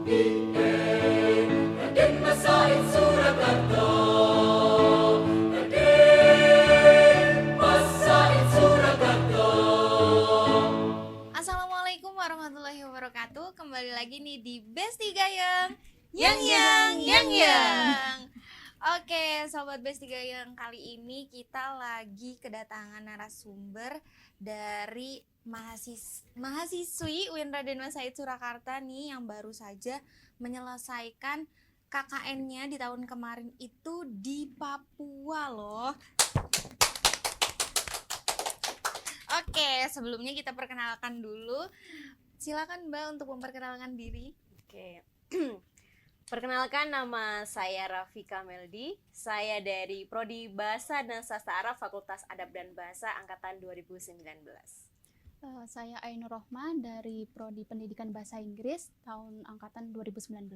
Raden Masaid Surakarta. Assalamualaikum warahmatullahi wabarakatuh. Kembali lagi nih di Besti Gayeng yang. Oke, sobat Besti Gayeng, kali ini kita lagi kedatangan narasumber dari mahasiswi UIN Raden Masaid Surakarta nih yang baru saja menyelesaikan KKN-nya di tahun kemarin itu di Papua loh. Oke, sebelumnya kita perkenalkan dulu. Silakan Mbak untuk memperkenalkan diri. Oke. Perkenalkan, nama saya Rafika Meldi. Saya dari Prodi Bahasa dan Sastra Arab Fakultas Adab dan Bahasa angkatan 2019. Saya Ainur Rohma dari Prodi Pendidikan Bahasa Inggris tahun angkatan 2019.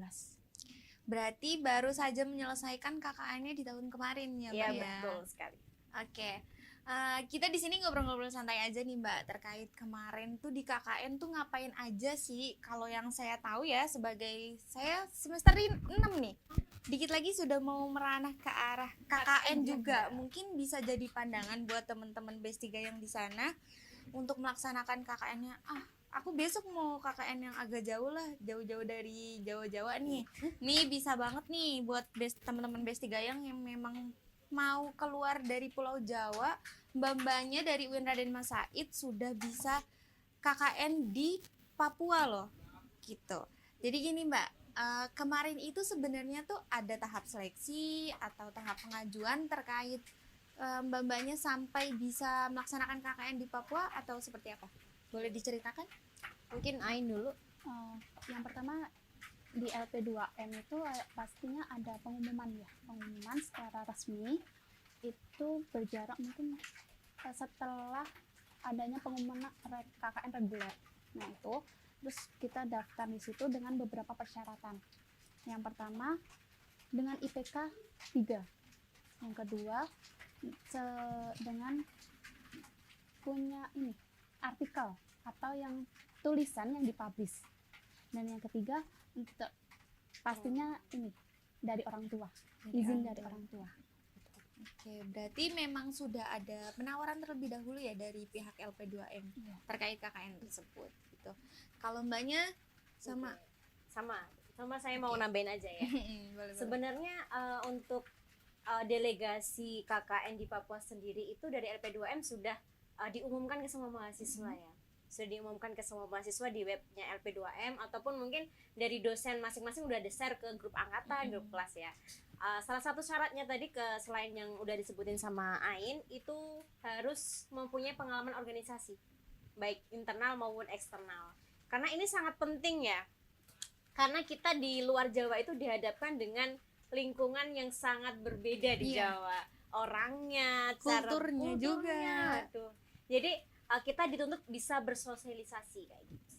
Berarti baru saja menyelesaikan KKN-nya di tahun kemarin ya, Mbak Iya, ya? betul sekali. Oke. Kita di sini ngobrol-ngobrol santai aja nih Mbak, terkait kemarin tuh di KKN tuh ngapain aja sih? Kalau yang saya tahu ya, sebagai saya semester 6 nih, dikit lagi sudah mau meranah ke arah KKN juga. Mungkin bisa jadi pandangan buat teman-teman Besti Gayeng di sana untuk melaksanakan KKN-nya. Aku besok mau KKN yang agak jauh lah, jauh-jauh dari Jawa-Jawa nih. Nih bisa banget nih buat teman-teman Besti Gayeng yang memang mau keluar dari Pulau Jawa, mbak-mbaknya dari UIN Raden Masaid sudah bisa KKN di Papua loh, gitu. Jadi gini Mbak, kemarin itu sebenarnya tuh ada tahap seleksi atau tahap pengajuan terkait mbak-mbaknya sampai bisa melaksanakan KKN di Papua atau seperti apa? Boleh diceritakan? Mungkin Ain dulu. Yang pertama di LP2M itu pastinya ada pengumuman secara resmi itu berjarak mungkin setelah adanya pengumuman KKN reguler. Nah itu terus kita daftar di situ dengan beberapa persyaratan. Yang pertama dengan IPK 3. Yang kedua dengan punya artikel atau yang tulisan yang dipublish. Dan yang ketiga untuk pastinya dari orang tua, izin dari orang tua. Oke, berarti memang sudah ada penawaran terlebih dahulu ya dari pihak LP2M terkait KKN tersebut gitu. Kalau Mbaknya sama saya mau nambahin aja ya. boleh. Sebenarnya untuk delegasi KKN di Papua sendiri itu dari LP2M sudah diumumkan ke semua mahasiswa ya. Sudah diumumkan ke semua mahasiswa di webnya LP2M ataupun mungkin dari dosen masing-masing udah di-share ke grup angkatan, grup kelas ya. Salah satu syaratnya tadi selain yang udah disebutin sama Ain itu harus mempunyai pengalaman organisasi baik internal maupun eksternal. Karena ini sangat penting ya. Karena kita di luar Jawa itu dihadapkan dengan lingkungan yang sangat berbeda di Jawa. Orangnya, kulturnya juga. Aduh. Jadi kita dituntut bisa bersosialisasi kayak gitu.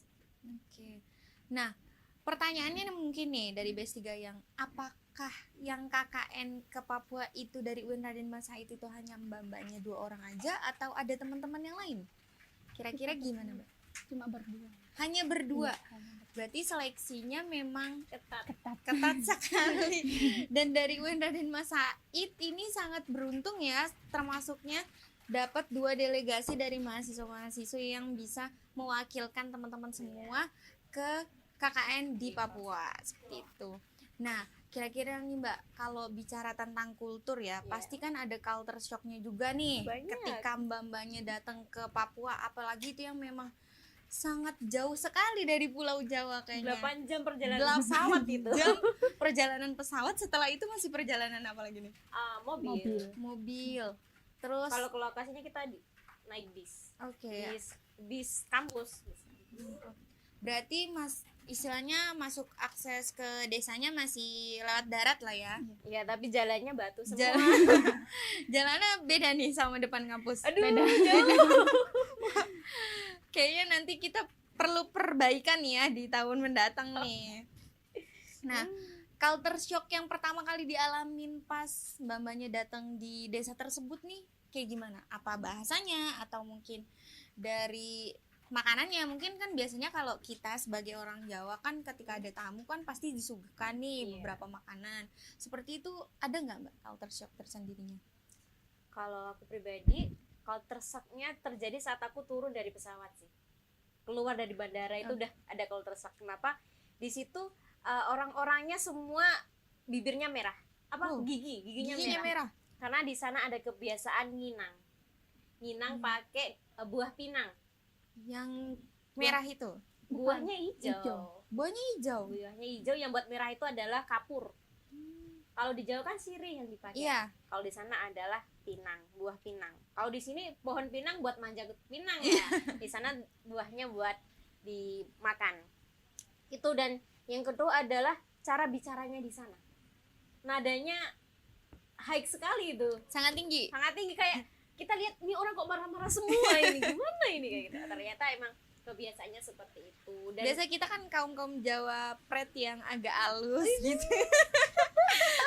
Oke. Nah, pertanyaannya mungkin nih dari Besti Gayeng, apakah yang KKN ke Papua itu dari UIN Raden Masaid itu hanya mbak-mbaknya 2 orang aja atau ada teman-teman yang lain? Kira-kira gimana, Mbak? Cuma berdua. Hanya berdua. Iya, Berarti seleksinya memang Ketat. ketat sekali. Dan dari UIN Raden Masaid ini sangat beruntung ya, termasuknya dapat 2 delegasi dari mahasiswa-mahasiswi yang bisa mewakilkan teman-teman semua ke KKN di Papua seperti itu. Nah, kira-kira nih Mbak, kalau bicara tentang kultur ya, pasti kan ada culture shocknya juga nih. Banyak. Ketika mbak-mbaknya datang ke Papua, apalagi itu yang memang sangat jauh sekali dari Pulau Jawa kayaknya. 8 jam perjalanan pesawat itu. 8 jam perjalanan pesawat, setelah itu masih perjalanan apa lagi nih? Mobil. Terus Kalau ke lokasinya kita naik bis. Oke. Bis kampus. Berarti istilahnya masuk akses ke desanya masih lewat darat lah ya. Iya, tapi jalannya batu semua. Jalannya beda nih sama depan kampus. Aduh, beda. jauh. Kayaknya nanti kita perlu perbaikan ya di tahun mendatang nih. Nah, culture shock yang pertama kali dialamin pas mbak-mbaknya datang di desa tersebut nih kayak gimana? Apa bahasanya atau mungkin dari makanannya mungkin kan biasanya kalau kita sebagai orang Jawa kan ketika ada tamu kan pasti disuguhkan nih Iya. beberapa makanan. Seperti itu ada nggak Mbak culture shock tersendirinya? Kalau aku pribadi, culture shock-nya terjadi saat aku turun dari pesawat sih. Keluar dari bandara itu udah ada culture shock. Kenapa? Di situ orang-orangnya semua bibirnya merah. Oh, Giginya Giginya merah. merah. Karena di sana ada kebiasaan nginang. Nginang pakai buah pinang. Yang merah itu. Buahnya hijau. hijau. Buahnya hijau. Buahnya hijau, yang buat merah itu adalah kapur. Kalau di Jawa kan sirih yang dipakai. Iya. Kalau di sana adalah pinang, buah pinang. Kalau di sini pohon pinang buat manja pinang ya. Di sana buahnya buat dimakan. Itu, dan yang kedua adalah cara bicaranya di sana. Nadanya high sekali itu. Sangat tinggi. Sangat tinggi, kayak kita lihat ini orang kok marah-marah semua ini. Gimana ini kayak gitu. Ternyata emang kebiasaannya seperti itu. Dan Biasa kita kan kaum Jawa pret yang agak halus gitu.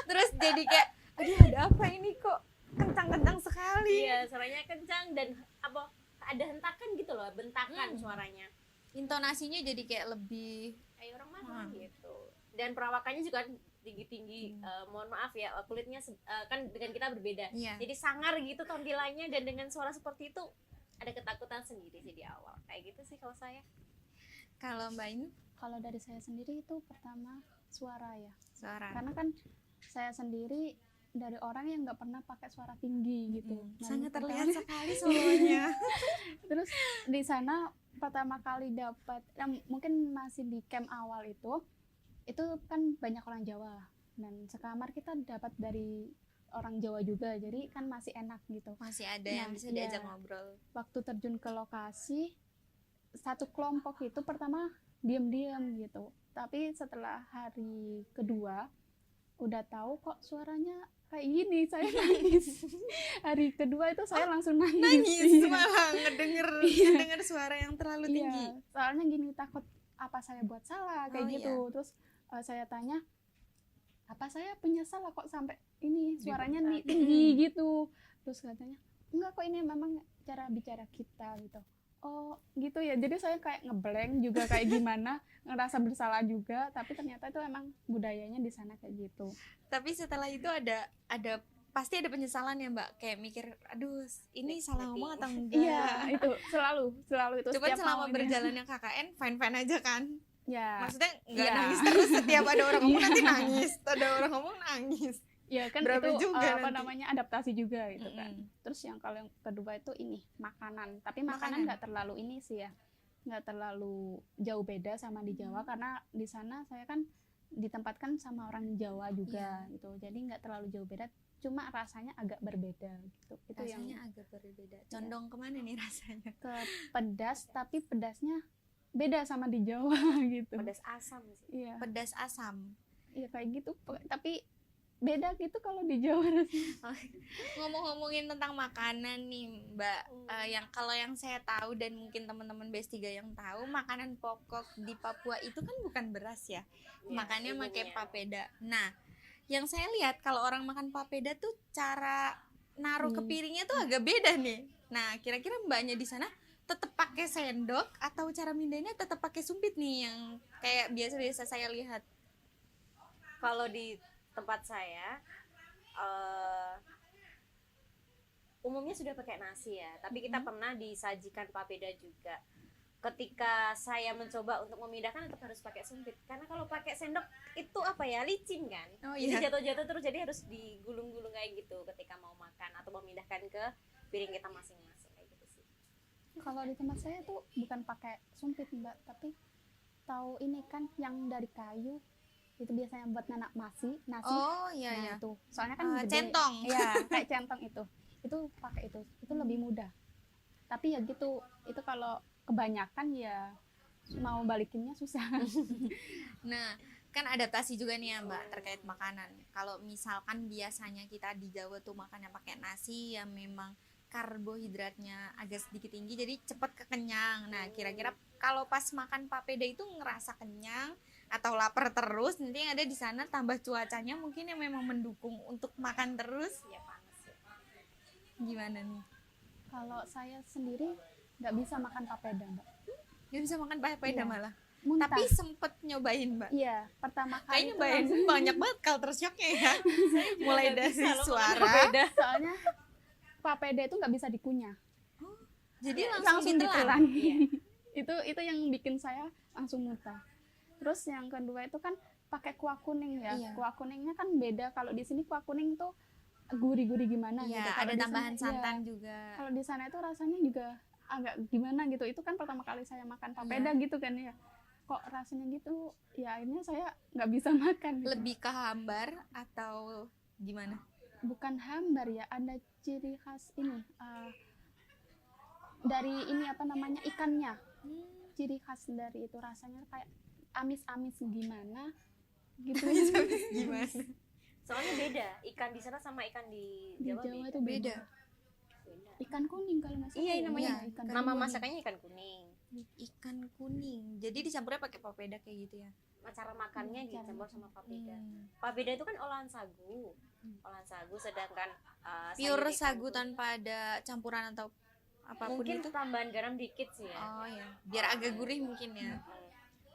Terus jadi kayak aduh ada apa ini kok kencang-kencang sekali. iya, suaranya kencang dan apa, ada hentakan gitu loh, bentakan suaranya. Intonasinya jadi kayak lebih Kayak orang mana gitu. Dan perawakannya juga tinggi-tinggi. Mohon maaf ya, kulitnya kan dengan kita berbeda. Iya. Jadi sangar gitu tampilannya, dan dengan suara seperti itu ada ketakutan sendiri sih di awal. Kayak gitu sih kalau saya. Kalau Mbak ini Kalau dari saya sendiri itu pertama suara ya, suara. karena kan saya sendiri dari orang yang nggak pernah pakai suara tinggi gitu. Nah, Sangat pertama- terlihat sekali suaranya. Terus di sana pertama kali dapat, mungkin masih di camp awal itu kan banyak orang Jawa, dan sekamar kita dapat dari orang Jawa juga, jadi kan masih enak gitu. Masih ada yang Nah, bisa iya. diajak ngobrol. Waktu terjun ke lokasi, satu kelompok itu pertama diam-diam gitu, tapi setelah hari kedua udah tahu kok suaranya kayak gini, saya nangis. Hari kedua itu saya langsung nangis. Nangis Iya. malah ngedenger suara yang terlalu tinggi. Iya, soalnya gini, takut apa saya buat salah kayak Oh, gitu. Terus saya tanya, apa saya punya salah kok sampai ini suaranya tinggi gitu. Terus katanya, enggak kok, ini memang cara bicara kita gitu. Oh gitu ya, jadi saya kayak ngeblank juga kayak gimana, ngerasa bersalah juga, tapi ternyata itu emang budayanya di sana kayak gitu. Tapi setelah itu ada pasti ada penyesalan ya Mbak, kayak mikir aduh ini salah ngomong atau enggak. Iya, itu selalu itu. Cuman setiap selama mau ini. berjalannya KKN fine aja kan. Ya, Maksudnya nggak Iya. nangis terus, setiap ada orang ngomong nanti nangis, ada orang ngomong nangis. ya kan Berapa itu juga apa nanti. namanya, adaptasi juga gitu kan. Mm-mm. Terus yang kalau yang kedua itu ini makanan, tapi Makanan. makanan nggak terlalu ini sih ya, nggak terlalu jauh beda sama di Jawa, karena di sana saya kan ditempatkan sama orang Jawa juga gitu, jadi nggak terlalu jauh beda, cuma rasanya agak berbeda gitu. Itu yang Rasanya agak berbeda. Condong kemana nih rasanya? ke pedas, tapi pedasnya beda sama di Jawa gitu. Pedas asam sih. Iya, Pedas asam. iya kayak gitu, tapi beda gitu kalau di Jawa rasanya. Ngomong-ngomongin tentang makanan nih Mbak, yang kalau yang saya tahu dan mungkin teman-teman B3 yang tahu, makanan pokok di Papua itu kan bukan beras ya, makannya pakai papeda. Nah, yang saya lihat kalau orang makan papeda tuh cara naruh ke piringnya tuh agak beda nih. Nah, kira-kira Mbaknya di sana tetap pakai sendok atau cara mindahnya tetap pakai sumpit nih yang kayak biasa-biasa saya lihat? Kalau di tempat saya umumnya sudah pakai nasi ya, tapi kita pernah disajikan papeda juga. Ketika saya mencoba untuk memindahkan, tetap harus pakai sumpit, karena kalau pakai sendok itu apa ya, licin kan. Oh, Jadi iya. jatuh-jatuh terus, jadi harus digulung-gulung kayak gitu ketika mau makan atau memindahkan ke piring kita masing-masing kayak gitu sih. Kalau di tempat saya tuh bukan pakai sumpit Mbak, tapi tahu ini kan yang dari kayu, itu biasanya buat nanak nasi. Oh iya Nah, ya. itu soalnya kan gede. Centong. Iya, kayak centong itu pakai itu lebih mudah. Tapi ya gitu, itu kalau kebanyakan ya mau balikinnya susah. Nah, kan adaptasi juga nih ya Mbak terkait makanan. Kalau misalkan biasanya kita di Jawa tuh makannya pakai nasi yang memang karbohidratnya agak sedikit tinggi, jadi cepet kekenyang. Nah, kira-kira kalau pas makan papeda itu ngerasa kenyang atau lapar terus, nanti yang ada di sana tambah cuacanya mungkin yang memang mendukung untuk makan terus, Ya panas ya. gimana nih? Kalau saya sendiri nggak bisa makan papeda Mbak. Nggak bisa makan papeda Iya. malah. Muntah. Tapi sempet nyobain mbak. Iya, pertama kali Kayaknya itu mbak langsung- banyak banget culture shocknya ya. Mulai Nggak dari bisa loh makan suara. papeda. soalnya papeda itu nggak bisa dikunyah, Jadi Iya, langsung ditelan. ditelan. Iya. itu yang bikin saya langsung muntah. Terus yang kedua itu kan pakai kuah kuning ya. Iya. Kuah kuningnya kan beda, kalau di sini kuah kuning tuh gurih-gurih gimana Iya, gitu. Kalau ada di sana- tambahan iya. santan juga. Kalau di sana itu rasanya juga agak gimana gitu. Itu kan pertama kali saya makan papeda Iya. gitu kan ya. Kok rasanya gitu? Ya akhirnya saya nggak bisa makan. Gitu. Lebih ke hambar atau gimana? Bukan hambar ya, ada ciri khas ini dari ini apa namanya ikannya. Ciri khas dari itu rasanya kayak amis-amis gimana gitu. Gimana? Soalnya beda, ikan di sana sama ikan di Di Jawa, Jawa beda. itu beda. Beda. Beda. Ikan kuning kalau nggak salah. Iya, ya. namanya Iya, ikan Nama kuning. masakannya ikan kuning. Ikan kuning. Jadi dicampurnya pakai papeda kayak gitu ya. Cara makannya Cara dicampur makan. sama papeda. Hmm. Papeda itu kan olahan sagu. Olahan sagu, sedangkan sayur Pure ikan sagu tuh tanpa ada campuran atau apapun mungkin itu. tambahan garam dikit sih ya. Oh ya, biar agak gurih mungkin ya.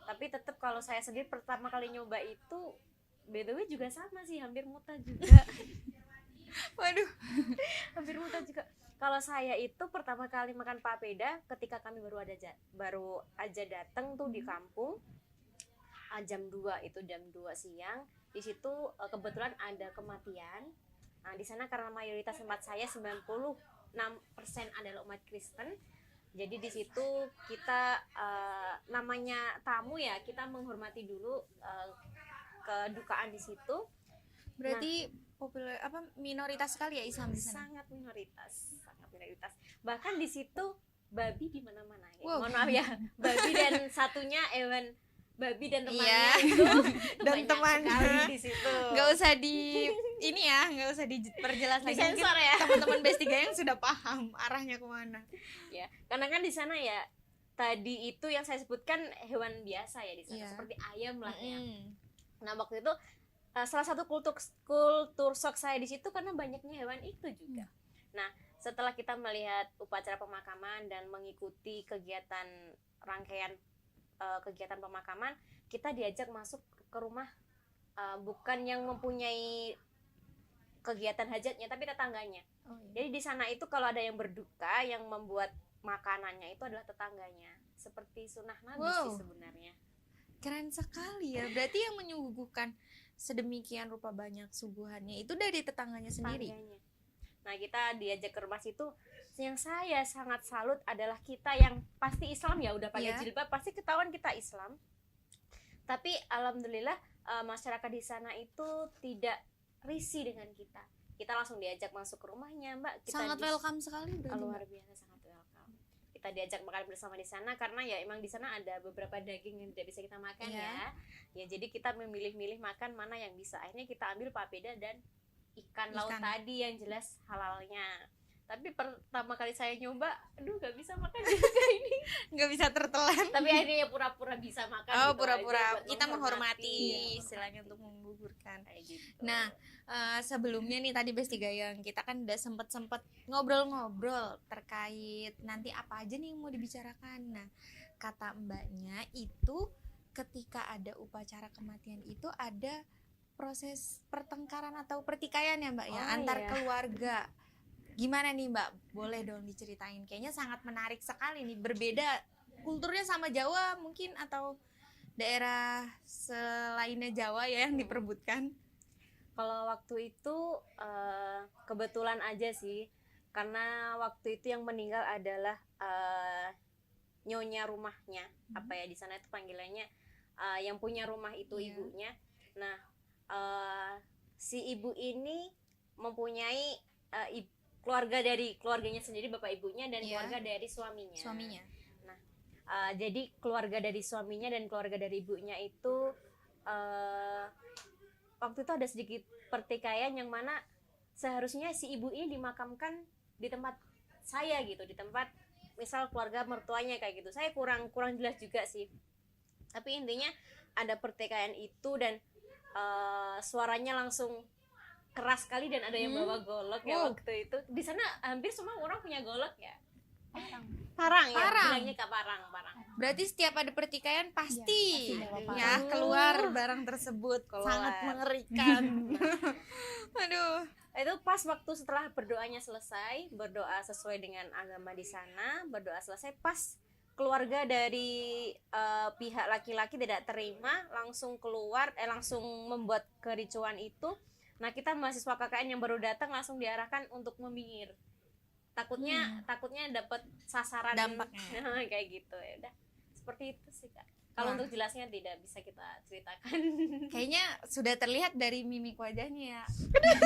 Tapi tetap kalau saya sendiri pertama kali nyoba itu by the way juga sama sih, hampir muntah juga. Waduh. Hampir muntah juga. Kalau saya itu pertama kali makan papeda ketika kami baru aja datang tuh di kampung. Jam 2 itu jam 2 siang. Di situ kebetulan ada kematian. Nah, di sana karena mayoritas tempat saya 96% adalah umat Kristen. Jadi di situ kita namanya tamu ya, kita menghormati dulu kedukaan di situ. Berarti populer apa minoritas sekali ya Islam di sana. Sangat minoritas, sangat minoritas. Bahkan di situ babi di mana-mana ya. Wow. Mohon maaf ya, babi dan satunya hewan babi dan temannya Iya. itu Dan banyak temannya. sekali di situ. Nggak usah di ini ya, nggak usah diperjelas lagi. Mungkin Disensor ya. teman-teman Besti yang sudah paham arahnya kemana. Ya, karena kan di sana ya tadi itu yang saya sebutkan hewan biasa ya di sana, Iya. seperti ayam lah ya. Mm. Nah, waktu itu salah satu kultur shock saya di situ karena banyaknya hewan itu juga. Nah, setelah kita melihat upacara pemakaman dan mengikuti kegiatan rangkaian kegiatan pemakaman, kita diajak masuk ke rumah bukan yang mempunyai kegiatan hajatnya, tapi tetangganya. Oh, iya. Jadi di sana itu kalau ada yang berduka, yang membuat makanannya itu adalah tetangganya. Seperti sunnah Nabi Wow. sih sebenarnya. Keren sekali ya. Berarti yang menyuguhkan sedemikian rupa banyak suguhannya itu dari tetangganya sendiri. Tetangganya. Nah, kita diajak ke rumah situ. Yang saya sangat salut adalah kita yang pasti Islam ya, udah pakai Iya. jilbab, pasti ketahuan kita Islam. Tapi alhamdulillah masyarakat di sana itu tidak risih dengan kita. Kita langsung diajak masuk ke rumahnya, Mbak. Kita Sangat welcome sekali berarti. luar Mbak. biasa, sangat welcome. Kita diajak makan bersama di sana karena ya emang di sana ada beberapa daging yang tidak bisa kita makan Iya. ya. Ya jadi kita memilih-milih makan mana yang bisa. Akhirnya kita ambil papeda dan ikan laut Ikan. tadi yang jelas halalnya. Tapi pertama kali saya nyoba, aduh gak bisa makan juga ini. Nggak bisa tertelan. Tapi akhirnya ya pura-pura bisa makan. Oh, gitu pura-pura aja buat kita menghormati Iya, istilahnya untuk menggugurkan. kayak gitu. Nah, sebelumnya nih tadi Besti Gayeng kita kan udah sempet ngobrol-ngobrol terkait nanti apa aja nih yang mau dibicarakan. Nah, kata mbaknya itu ketika ada upacara kematian itu ada proses pertengkaran atau pertikaian ya mbak ya Oh, antar iya. keluarga. Gimana nih mbak? Boleh dong diceritain. Kayaknya sangat menarik sekali nih. Berbeda kulturnya sama Jawa mungkin atau daerah selainnya Jawa ya yang diperebutkan. Kalau waktu itu kebetulan aja sih, karena waktu itu yang meninggal adalah nyonya rumahnya, apa ya di sana itu panggilannya, yang punya rumah itu Iya. ibunya. Nah, si ibu ini mempunyai keluarga dari keluarganya sendiri, bapak ibunya dan Iya. keluarga dari suaminya. Suaminya. Jadi keluarga dari suaminya dan keluarga dari ibunya itu waktu itu ada sedikit pertikaian yang mana seharusnya si ibu ini dimakamkan di tempat saya gitu, di tempat misal keluarga mertuanya kayak gitu. Saya kurang jelas juga sih. Tapi intinya ada pertikaian itu dan suaranya langsung keras sekali dan ada yang bawa golok ya Wow. waktu itu. Di sana hampir semua orang punya golok ya. Parang ya, Parang. bilangnya Kak Parang. Berarti setiap ada pertikaian pasti Iya, pasti bawa ya parang. keluar barang tersebut. Keluar. Sangat mengerikan. Aduh. Itu pas waktu setelah berdoanya selesai, berdoa sesuai dengan agama di sana, berdoa selesai, pas keluarga dari pihak laki-laki tidak terima, langsung keluar, langsung membuat kericuan itu. Nah, kita mahasiswa KKN yang baru datang langsung diarahkan untuk meminggir. Takutnya dapat sasaran Dampaknya. kayak gitu ya. Udah seperti itu sih Kak. Kalau Wah. untuk jelasnya tidak bisa kita ceritakan. Kayaknya sudah terlihat dari mimik wajahnya ya.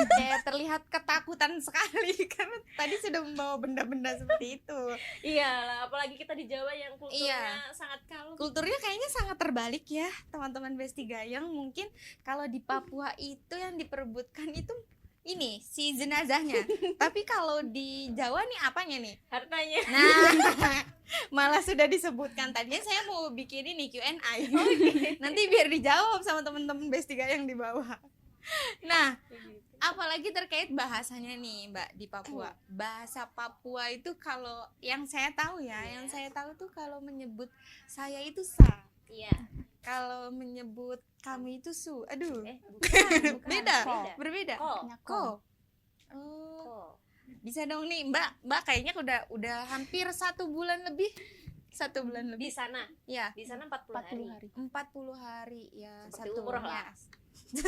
Kayak terlihat ketakutan sekali karena tadi sudah membawa benda-benda seperti itu. Iyalah, apalagi kita di Jawa yang kulturnya Iya. sangat kalem. Kulturnya kayaknya sangat terbalik ya, teman-teman Besti Gayeng. Mungkin kalau di Papua itu yang diperebutkan itu ini si jenazahnya. Tapi kalau di Jawa nih apanya nih? Hartanya. Nah, malah sudah disebutkan. Tadinya saya mau bikin ini Q&A. Nanti biar dijawab sama teman-teman Besti Gayeng di bawah. Nah, apalagi terkait bahasanya nih Mbak di Papua. Bahasa Papua itu kalau yang saya tahu ya, yang saya tahu tuh kalau menyebut saya itu sa. Iya. Kalau menyebut kami itu su. Aduh, Bukan. beda, Beda. berbeda. Ko. Ko. Oh, Ko. bisa dong nih Mbak kayaknya udah hampir 1 bulan lebih. 1 bulan Di lebih. sana. Ya, Di sana 40 hari. 40 hari. 40 hari ya. Seperti satu umroh ya. lah.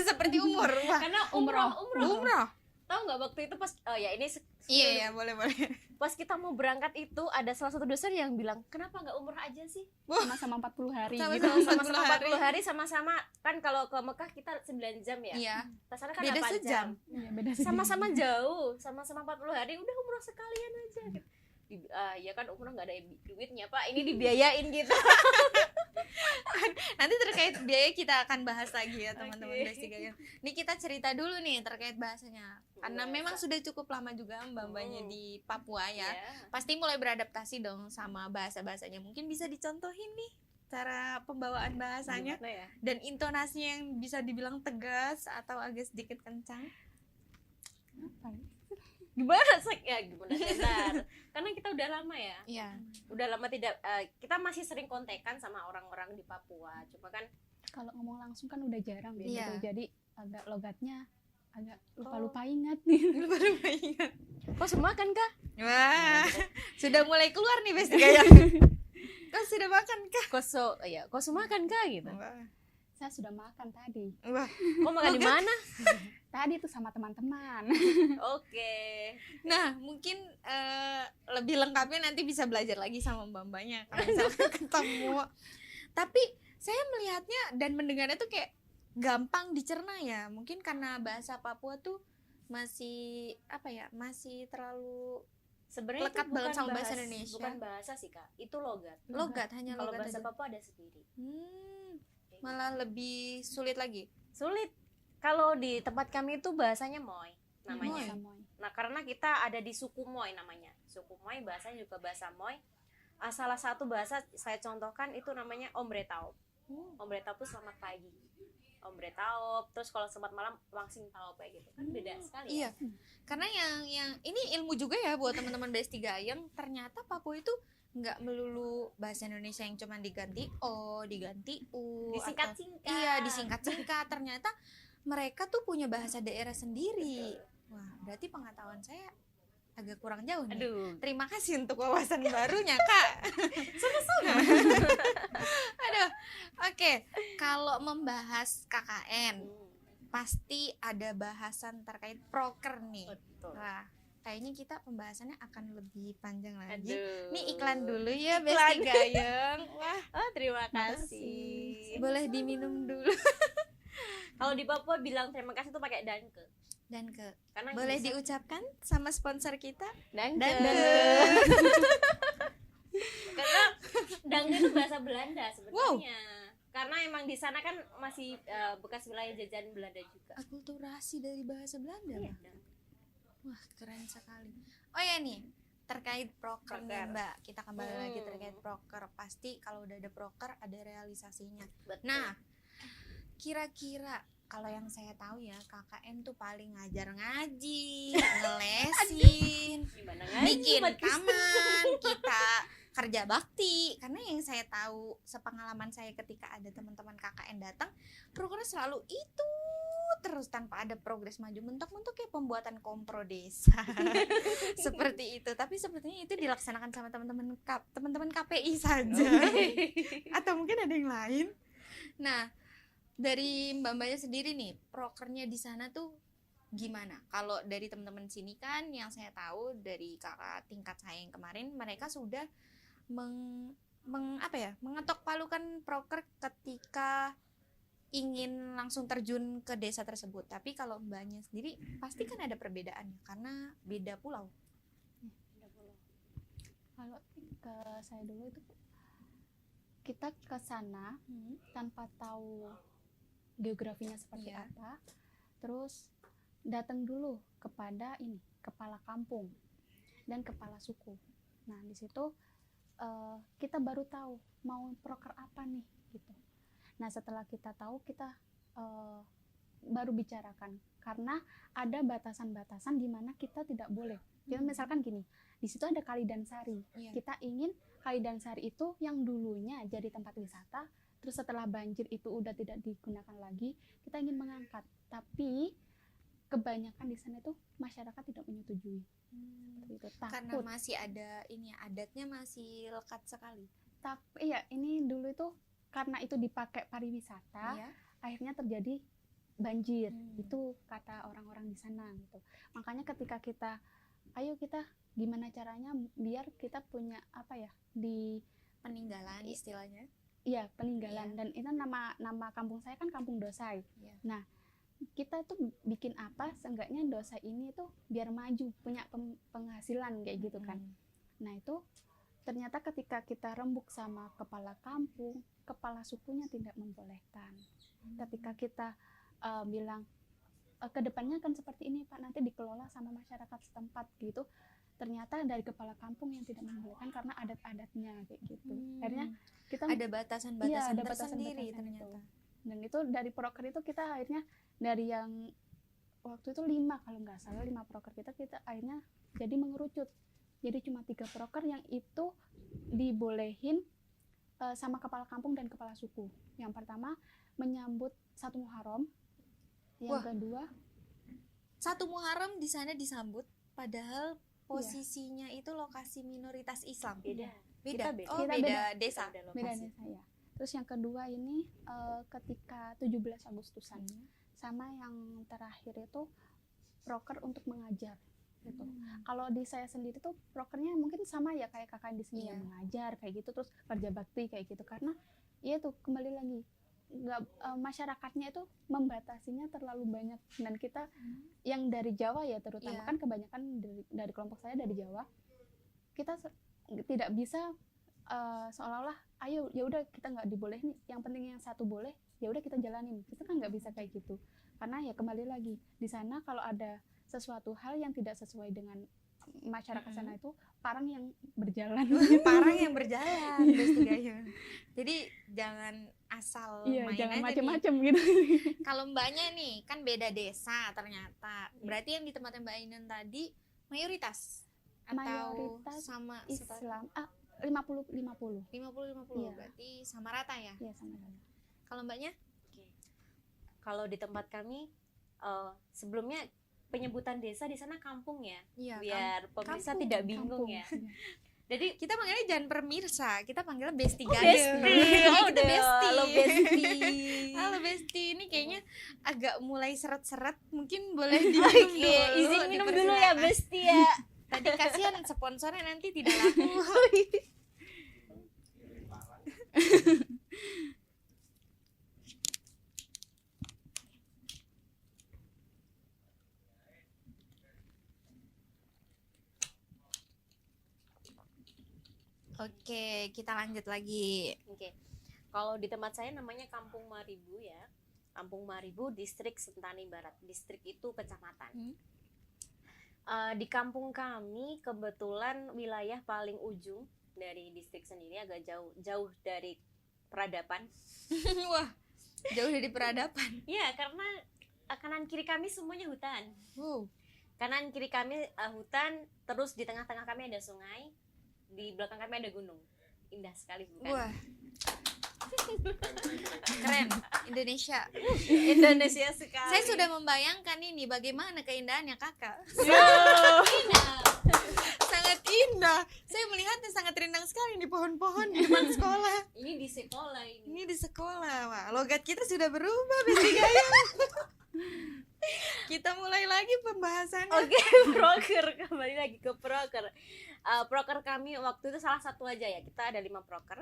Seperti umur. Wah, Karena umroh. umroh. Tahu nggak waktu itu pas ya ini Iya, boleh. pas kita mau berangkat itu ada salah satu dosen yang bilang, "Kenapa nggak umroh aja sih?" Sama-sama 40 hari Sama- gitu. Sama-sama 40 hari sama-sama kan kalau ke Mekah kita 9 jam ya. Iya. Ke sana kan Beda 8 sejam. jam. Iya, beda sih. Sama-sama jauh, sama-sama 40 hari udah umroh sekalian aja. Ya kan umroh nggak ada duitnya Pak, ini dibiayain gitu. Nanti terkait biaya kita akan bahas lagi ya teman-teman Oke. Besti Gayeng. Ini kita cerita dulu nih terkait bahasanya. Karena Bahasa. memang sudah cukup lama juga mbak-mbaknya di Papua ya. Iya. Pasti mulai beradaptasi dong sama bahasa-bahasanya. Mungkin bisa dicontohin nih cara pembawaan bahasanya Gimana ya? dan intonasinya yang bisa dibilang tegas atau agak sedikit kencang. Apa ya? Gimana sih? Ya gimana sebentar. Karena kita udah lama ya. Iya. Udah lama tidak kita masih sering kontekan sama orang-orang di Papua. Cuma kan Kalau ngomong langsung kan udah jarang gitu. Iya. Jadi agak logatnya agak Oh. lupa ingat nih. Baru ingat. kok semua kan Kak? Wah, sudah mulai keluar nih Besti Gayeng. Kau sudah makan kah? Kok semua kan Kak gitu. Wah. Saya sudah makan tadi. Wah. Kok makan di mana? Tadi tuh sama teman-teman. Oke. Nah, mungkin lebih lengkapnya nanti bisa belajar lagi sama mbak-mbaknya kalau misalnya ketemu. Tapi saya melihatnya dan mendengarnya tuh kayak gampang dicerna ya. Mungkin karena bahasa Papua tuh masih apa ya? Masih terlalu Sebenarnya Lekat itu banget bukan sama bahasa Indonesia. Bukan bahasa sih Kak, itu logat. logat, hanya Kalau logat bahasa aja. Papua ada sendiri. Malah lebih sulit lagi. Sulit. Kalau di tempat kami itu bahasanya Moy namanya. Samoy. Nah, karena kita ada di suku Moy namanya. Suku Moy bahasanya juga bahasa Moy. Salah satu bahasa saya contohkan itu namanya Ombretaop. Ombretaop itu selamat pagi. Ombretaop, terus kalau selamat malam Wangsing Taop kayak gitu. Kan beda sekali. Iya. Karena yang ini ilmu juga ya buat teman-teman Besti Gayeng. Ternyata Papua itu nggak melulu bahasa Indonesia yang cuma diganti O, diganti U, atau- Disingkat-singkat. iya, disingkat-singkat. Ternyata mereka tuh punya bahasa daerah sendiri. Wah, berarti pengetahuan saya agak kurang jauh nih. Aduh. Terima kasih untuk wawasan barunya, Kak. Sama-sama. Aduh. Oke, kalau membahas KKN, pasti ada bahasan terkait proker nih. Betul. Wah, kayaknya kita pembahasannya akan lebih panjang lagi. Aduh. Ini iklan dulu ya, Besti Gayeng. Wah, Oh, terima makasih. kasih. Boleh diminum dulu. Kalau di Papua bilang terima kasih tuh pakai danke. Dan ke Karena boleh bisa- diucapkan sama sponsor kita? danke. Danke. Karena danke itu bahasa Belanda sebenarnya. Karena emang di sana kan masih bekas wilayah jajahan Belanda juga. Akulturasi dari bahasa Belanda. Iya, Mbak. danke. Wah, keren sekali. Oh ya nih, terkait proker nih Proker. Mbak. Kita kembali lagi Hmm. terkait proker. Pasti kalau udah ada proker ada realisasinya. Betul. Nah, kira-kira kalau yang saya tahu ya KKN tuh paling ngajar ngaji, ngelesin, Gimana bikin Mbak Kristin? taman, kita kerja bakti. Karena yang saya tahu sepengalaman saya ketika ada teman-teman KKN datang, prokernya selalu itu terus tanpa ada progres maju, mentok-mentok kayak pembuatan kompro desa. Seperti itu. Tapi sepertinya itu dilaksanakan sama teman-teman KPI saja. Atau mungkin ada yang lain. Nah, dari mbak-mbaknya sendiri nih, prokernya di sana tuh gimana? Kalau dari teman-teman sini kan yang saya tahu dari kakak tingkat saya yang kemarin, mereka sudah mengetok palukan proker ketika ingin langsung terjun ke desa tersebut. Tapi kalau mbaknya sendiri pasti kan ada perbedaannya karena beda pulau. Kalau ke saya dulu itu kita ke sana tanpa tahu geografinya seperti Iya. apa, terus datang dulu kepada ini kepala kampung dan kepala suku. Nah di situ kita baru tahu mau proker apa nih gitu. Nah setelah kita tahu kita baru bicarakan karena ada batasan-batasan di mana kita tidak boleh. Jadi misalkan gini, di situ ada Kali Dansari. Iya. Kita ingin Kali Dansari itu yang dulunya jadi tempat wisata, terus setelah banjir itu udah tidak digunakan lagi, kita ingin mengangkat. Tapi kebanyakan di sana itu masyarakat tidak menyetujui. Gitu. Karena Takut. masih ada ini adatnya masih lekat sekali. Iya, ini dulu itu karena itu dipakai pariwisata, Iya. akhirnya terjadi banjir. Hmm. Itu kata orang-orang di sana gitu. Makanya ketika kita ayo kita gimana caranya biar kita punya apa ya di Peninggalan istilahnya. iya peninggalan Iya. dan itu nama kampung saya kan Kampung Dosai. Iya. Nah, kita tuh bikin apa seenggaknya Dosai ini tuh biar maju, punya penghasilan kayak gitu kan. Nah, itu ternyata ketika kita rembuk sama kepala kampung, kepala sukunya tidak membolehkan. Ketika kita bilang kedepannya kan seperti ini Pak, nanti dikelola sama masyarakat setempat gitu, ternyata dari kepala kampung yang tidak membolehkan karena adat-adatnya kayak gitu. Akhirnya kita ada batasan-batasan Iya, ada tersendiri batasan-batasan ternyata. itu. Dan itu dari proker itu kita akhirnya dari yang waktu itu 5 kalau nggak salah 5 proker kita akhirnya jadi mengerucut. Jadi cuma 3 proker yang itu dibolehin sama kepala kampung dan kepala suku. Yang pertama menyambut 1 Muharram. Yang Wah. kedua Satu Muharram di sana disambut padahal posisinya itu lokasi minoritas Islam. Beda. Beda. Kita beda. Oh, Kita beda beda. desa. Kita beda beda lokasi. desa ya. Terus yang kedua ini ketika 17 Agustusan sama yang terakhir itu proker untuk mengajar gitu. Kalau di saya sendiri tuh prokernya mungkin sama ya kayak kakak di sini Iya. yang mengajar kayak gitu, terus kerja bakti kayak gitu karena iya tuh kembali lagi nggak masyarakatnya itu membatasinya terlalu banyak dan kita yang dari Jawa ya terutama Iya. kan kebanyakan dari kelompok saya dari Jawa kita tidak bisa seolah-olah ayo ya udah kita nggak dibolehin yang penting yang satu boleh ya udah kita jalanin itu kan nggak bisa kayak gitu karena ya kembali lagi di sana kalau ada sesuatu hal yang tidak sesuai dengan masyarakat sana itu parang yang berjalan Parang yang berjalan, Besti Gayung. Jadi jangan asal iya main jangan aja nih. macem-macem gitu Kalau mbaknya nih kan beda desa ternyata. Berarti yang di tempatnya Mbak Ainun tadi mayoritas atau Mayoritas sama Islam 50-50 50-50 Iya. berarti sama rata ya. ya sama Kalau mbaknya? Oke. Kalau di tempat kami sebelumnya penyebutan desa di sana kampung ya, Iya. biar pemirsa kampung, tidak bingung kampung. ya. Iya. Jadi Kita panggilnya jangan pemirsa, kita panggilnya Besti Oh, Gayung. Besti. Oh, Kita udah. Besti. Halo, Besti. Halo Besti, ini kayaknya agak mulai seret-seret, mungkin boleh diminum Oke, dulu. izin minum dulu ya dipersilakan. Besti ya. Tadi kasihan sponsornya nanti tidak laku. Oke, kita lanjut lagi. Oke. Kalau di tempat saya namanya Kampung Maribu ya. Kampung Maribu, Distrik Sentani Barat. Distrik itu kecamatan. Di kampung kami kebetulan wilayah paling ujung dari distrik sendiri agak jauh dari peradaban. Wah, Jauh dari peradaban. Iya, karena kanan kiri kami semuanya hutan. Wow. Kanan kiri kami hutan, terus di tengah-tengah kami ada sungai, di belakang kami ada gunung. Indah sekali bukan? Wah. Keren, Indonesia. Indonesia sekali. Saya sudah membayangkan ini bagaimana keindahannya kakak. Sangat indah. Saya melihatnya sangat rindang sekali di pohon-pohon di depan sekolah. Ini di sekolah ini. Ini di sekolah, wah. Logat kita sudah berubah, Besti Gayung. Kita mulai lagi pembahasannya. Oke, proker, kembali lagi ke proker. Proker kami waktu itu salah satu aja ya. Kita ada 5 proker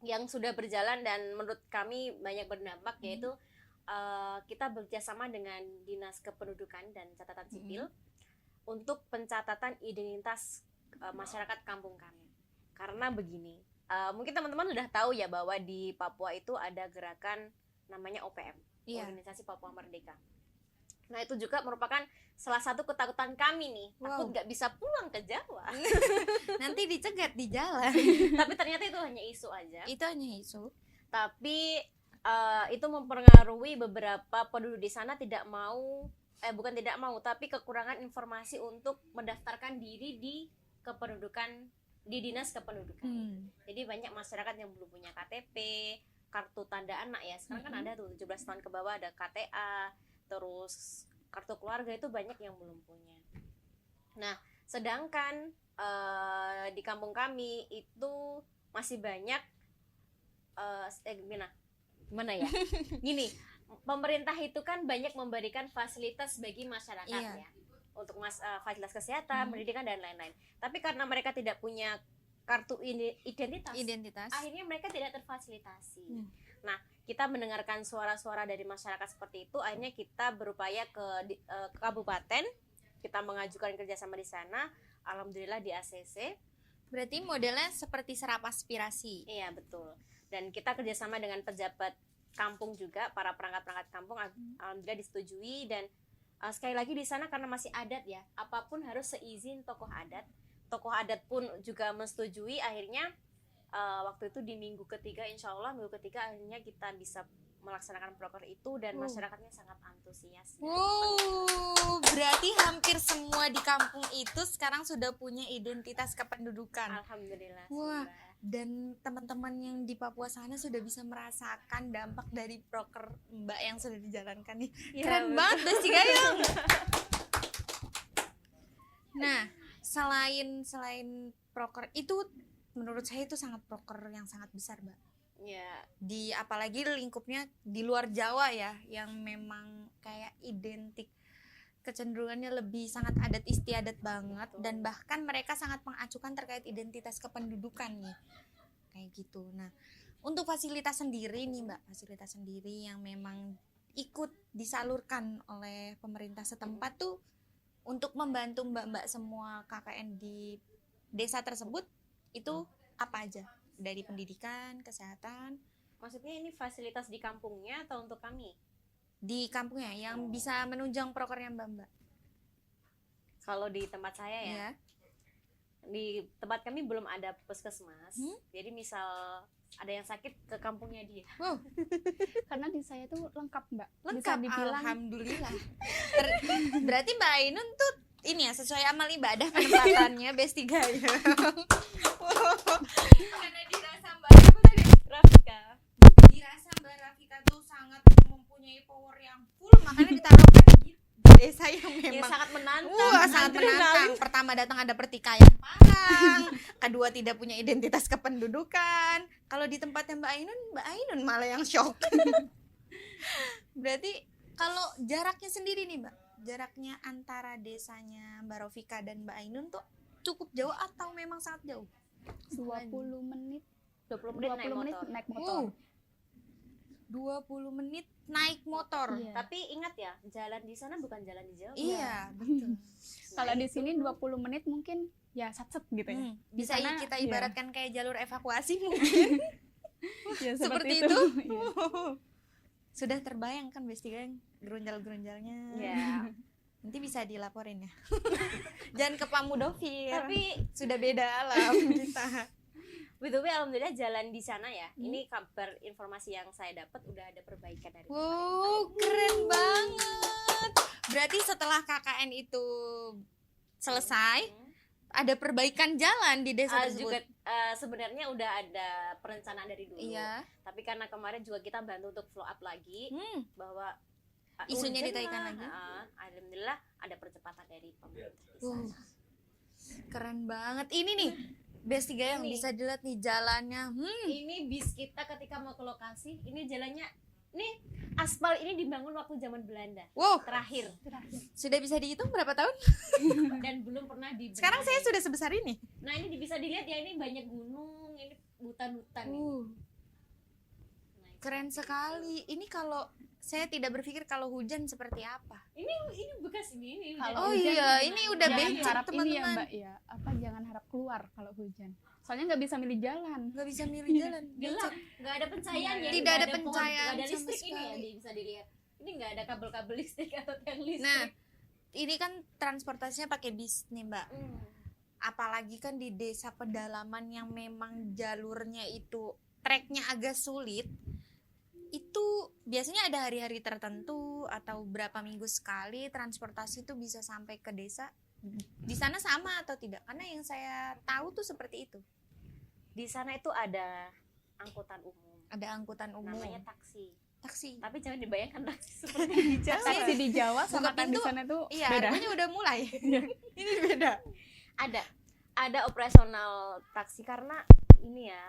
yang sudah berjalan dan menurut kami banyak berdampak, yaitu kita bekerjasama dengan Dinas Kependudukan dan Catatan Sipil untuk pencatatan identitas masyarakat kampung kami. Karena begini, mungkin teman-teman sudah tahu ya bahwa di Papua itu ada gerakan namanya OPM, Organisasi Papua Merdeka. Nah itu juga merupakan salah satu ketakutan kami nih, takut nggak bisa pulang ke Jawa. Nanti dicegat di jalan. Tapi ternyata itu hanya isu aja. Itu hanya isu. Tapi itu mempengaruhi beberapa penduduk di sana tidak mau, bukan tidak mau, tapi kekurangan informasi untuk mendaftarkan diri di kependudukan, di Dinas Kependudukan. Jadi banyak masyarakat yang belum punya KTP, kartu tanda anak ya. Sekarang kan ada tuh 17 tahun ke bawah ada KTA, terus kartu keluarga itu banyak yang belum punya. Nah, sedangkan di kampung kami itu masih banyak gimana ya? Gini, pemerintah itu kan banyak memberikan fasilitas bagi masyarakat ya. Untuk fasilitas kesehatan, pendidikan dan lain-lain. Tapi karena mereka tidak punya kartu identitas, akhirnya mereka tidak terfasilitasi. Nah, kita mendengarkan suara-suara dari masyarakat seperti itu, akhirnya kita berupaya ke kabupaten, kita mengajukan kerjasama di sana, alhamdulillah di ACC. Berarti modelnya seperti serap aspirasi. Iya betul. Dan kita kerjasama dengan pejabat kampung juga, para perangkat-perangkat kampung, alhamdulillah disetujui. Dan sekali lagi di sana karena masih adat ya, apapun harus seizin tokoh adat. Tokoh adat pun juga menyetujui, akhirnya waktu itu di minggu ketiga, insya Allah minggu ketiga akhirnya kita bisa melaksanakan proker itu dan masyarakatnya sangat antusias. Berarti hampir semua di kampung itu sekarang sudah punya identitas kependudukan. Alhamdulillah. Wah, dan teman-teman yang di Papua sana sudah bisa merasakan dampak dari proker Mbak yang sudah dijalankan nih. Keren banget Besti Gayung. Nah, selain proker itu, menurut saya itu sangat proker yang sangat besar, Mbak. Ya. Di apalagi lingkupnya di luar Jawa ya, yang memang kayak identik, kecenderungannya lebih sangat adat istiadat banget. Betul. Dan bahkan mereka sangat mengacukan terkait identitas kependudukan nih, kayak gitu. Nah, untuk fasilitas sendiri nih Mbak, fasilitas sendiri yang memang ikut disalurkan oleh pemerintah setempat tuh untuk membantu mbak-mbak semua KKN di desa tersebut itu apa aja? Dari pendidikan, kesehatan. Maksudnya ini fasilitas di kampungnya atau untuk kami? Di kampungnya yang bisa menunjang prokernya mbak-mbak. Kalau di tempat saya ya, di tempat kami belum ada puskesmas. Jadi misal ada yang sakit ke kampungnya dia. Karena di saya tuh lengkap Mbak. Lengkap, bisa dibilang. Alhamdulillah. Berarti Mbak Ainun tuh ini ya, sesuai amal ibadah penempatannya Besti Gayung. Karena dirasa Mbak apa tadi? Rafika. Dirasa Mbak Rafika tuh sangat mempunyai power yang full, makanya ditaruhkan di desa yang memang sangat menantang. sangat menantang. Pertama datang ada pertikaian parang, kedua tidak punya identitas kependudukan. Kalau di tempatnya Mbak Ainun malah yang shock. Berarti kalau jaraknya sendiri nih Mbak, jaraknya antara desanya Mbak Rafika dan Mbak Ainun tuh cukup jauh atau memang sangat jauh? 20 menit 20 menit naik motor. 20 menit naik motor. Iya. Tapi ingat ya, jalan di sana bukan jalan di Jawa. Iya, betul. Kalau di sini 20 menit mungkin ya sat-set gitu ya. Bisa sana, kita ibaratkan kayak jalur evakuasi mungkin. Ya, seperti itu. Iya. Sudah terbayang kan Besti Gayung gerunjal-gerunjalnya. Iya. Nanti bisa dilaporin ya. Jangan ke Pamudofir. Tapi sudah beda alam kita. BTW alhamdulillah jalan di sana ya. Ini kabar informasi yang saya dapat udah ada perbaikan dari Wow, keren banget. Berarti setelah KKN itu selesai, ada perbaikan jalan di desa tersebut. juga sebenarnya udah ada perencanaan dari dulu. Iya. Tapi karena kemarin juga kita bantu untuk follow up lagi bahwa Isunya urgent ditaikan lah. lagi. Alhamdulillah ada percepatan dari pemerintah di Wow, sana. keren banget. Ini nih Besti Gayang Ini. bisa dilihat nih jalannya. Ini bis kita ketika mau ke lokasi, ini jalannya, ini aspal ini dibangun waktu zaman Belanda Wow, terakhir sudah bisa dihitung berapa tahun? dan belum pernah dibenahi. Sekarang saya sudah sebesar ini. Nah ini bisa dilihat ya, ini banyak gunung, ini hutan-hutan. Nah, Keren sekali. Ini kalau saya tidak berpikir kalau hujan seperti apa. ini bekas ini. Kalau Oh hujan iya, tuh ini gimana? udah jangan becek harap ini ya teman-teman. Mbak ya, jangan harap keluar kalau hujan. Soalnya nggak bisa milih jalan. Nggak bisa milih jalan. Gelap, nggak ada pencahayaan ya. Tidak nggak ada pohon, pencahayaan nggak ada sama listrik ini ya, sekali. bisa dilihat. Ini nggak ada kabel-kabel listrik atau tiang listrik. Nah, ini kan transportasinya pakai bis nih Mbak. Apalagi kan di desa pedalaman yang memang jalurnya itu treknya agak sulit. Itu biasanya ada hari-hari tertentu atau berapa minggu sekali transportasi itu bisa sampai ke desa. Di sana sama atau tidak? Karena yang saya tahu tuh seperti itu. Di sana itu ada angkutan umum, Ada angkutan umum, namanya taksi. taksi. Tapi jangan dibayangkan taksi seperti di Jawa. Taksi di Jawa sama Buka kan di pintu, sana tuh Iya, beda. harganya udah mulai. Ini beda. Ada operasional taksi karena ini ya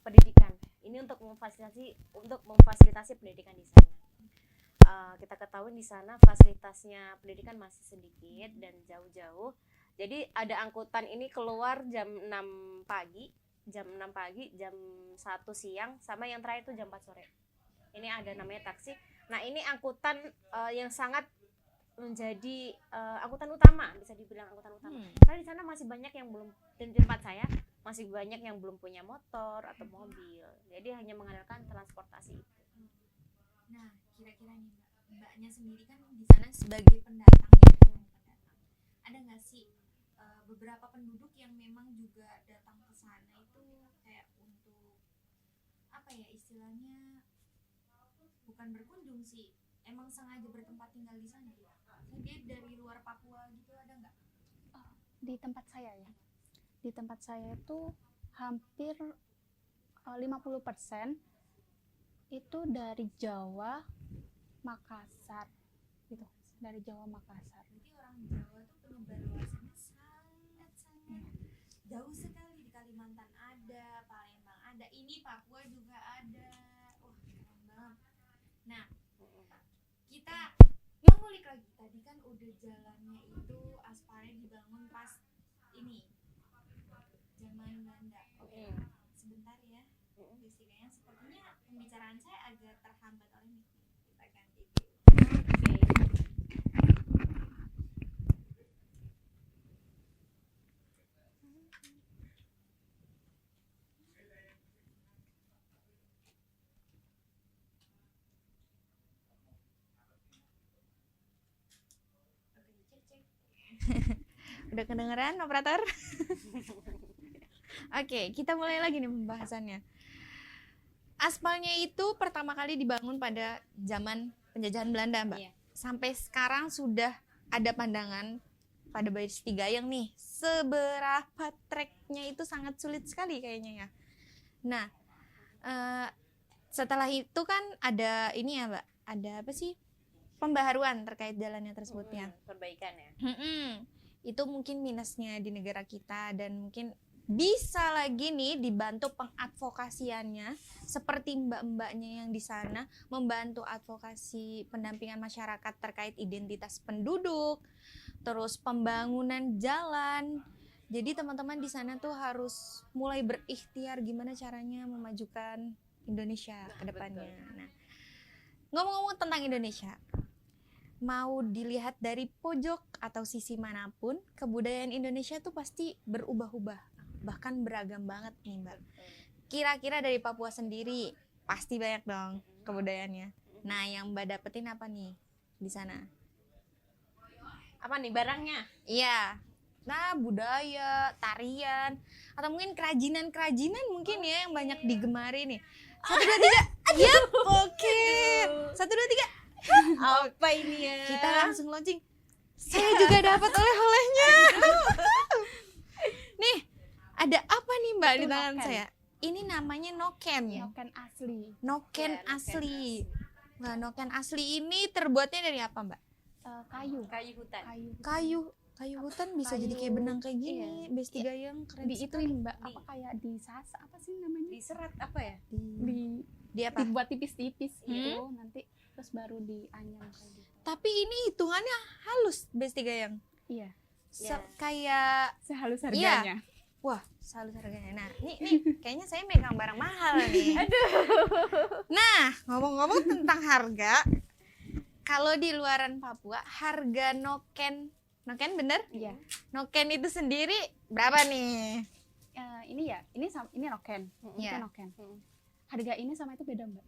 pendidikan. Ini untuk memfasilitasi pendidikan di sana. Kita ketahui di sana fasilitasnya pendidikan masih sedikit dan jauh-jauh. Jadi ada angkutan ini keluar jam 6 pagi, jam 1 siang, sama yang terakhir itu jam 4 sore. Ini ada namanya taksi. Nah, ini angkutan yang sangat menjadi angkutan utama, bisa dibilang angkutan utama. Karena di sana masih banyak yang belum, di tempat saya masih banyak yang belum punya motor atau mobil. Jadi hanya mengandalkan transportasi itu. Nah, kira-kira nih Mbaknya sendiri kan di sana sebagai pendatang ya, ada nggak sih beberapa penduduk yang memang juga datang ke sana itu kayak untuk apa ya istilahnya, bukan berkunjung sih, emang sengaja bertempat tinggal di sana? Dia dari luar Papua gitu, ada nggak? Di tempat saya ya. Di tempat saya itu hampir 50% itu dari Jawa, Makassar gitu. Dari Jawa, Makassar. Berarti orang Jawa tuh penyebar luasannya sangat jauh sekali. Di Kalimantan ada, Palembang ada, ini Papua juga ada. Wah, keren banget. Nah, kita ngulik lagi, tadi kan udah jalannya itu aspalnya dibangun pas ini zaman Belanda. Oke, sebentar ya. Basicnya sepertinya pembicaraan saya agak terhambat oleh mic. Kita ganti dulu. Udah kedengeran operator? Oke, kita mulai lagi nih pembahasannya. Aspalnya itu pertama kali dibangun pada zaman penjajahan Belanda, Mbak. Iya. Sampai sekarang sudah ada pandangan pada Besti Gayang nih, seberapa treknya itu sangat sulit sekali kayaknya ya. Nah, setelah itu kan ada ini ya, Mbak, ada apa sih? Pembaharuan terkait jalannya tersebutnya. Perbaikan ya. Itu mungkin minusnya di negara kita, dan mungkin bisa lagi nih dibantu pengadvokasiannya seperti mbak-mbaknya yang di sana membantu advokasi pendampingan masyarakat terkait identitas penduduk, terus pembangunan jalan. Jadi teman-teman di sana tuh harus mulai berikhtiar gimana caranya memajukan Indonesia ke depannya. Nah, ngomong-ngomong tentang Indonesia, mau dilihat dari pojok atau sisi manapun, kebudayaan Indonesia tuh pasti berubah-ubah, bahkan beragam banget nih, Mbak. Kira-kira dari Papua sendiri pasti banyak dong kebudayaannya. Nah, yang Mbak dapetin apa nih di sana? Apa nih barangnya? Iya, nah budaya, tarian, atau mungkin kerajinan mungkin ya yang banyak digemari nih. 1, 2, 3. Yap, oke. 1, 2, 3. Apa ini ya? Kita langsung launching. Saya juga dapat oleh-olehnya. Nih, ada apa nih Mbak di Itu tangan noken. saya? Ini namanya noken ya. Noken asli. Noken Ya, noken asli. Nah, noken asli ini terbuatnya dari apa, Mbak? Kayu. Kayu hutan. Kayu hutan bisa Kayu. jadi kayak benang kayak gini. Besti Gayeng keren Di ituin Mbak, apa kayak di sasa apa sih namanya? Diserat apa ya? Di apa? Dibuat tipis-tipis Hmm. gitu nanti terus baru dianyam kayak gitu. Tapi ini hitungannya halus Besti Gayeng. Iya, Ya. Kayak sehalus Iya. harganya. wah, selalu harganya. Nah, nih kayaknya saya megang barang mahal nih. Nah, ngomong-ngomong tentang harga, kalau di luaran Papua harga noken bener? Iya. Noken itu sendiri berapa nih? Ini ya, ini noken. Iya. Itu noken. Hmm. Harga ini sama itu beda Mbak.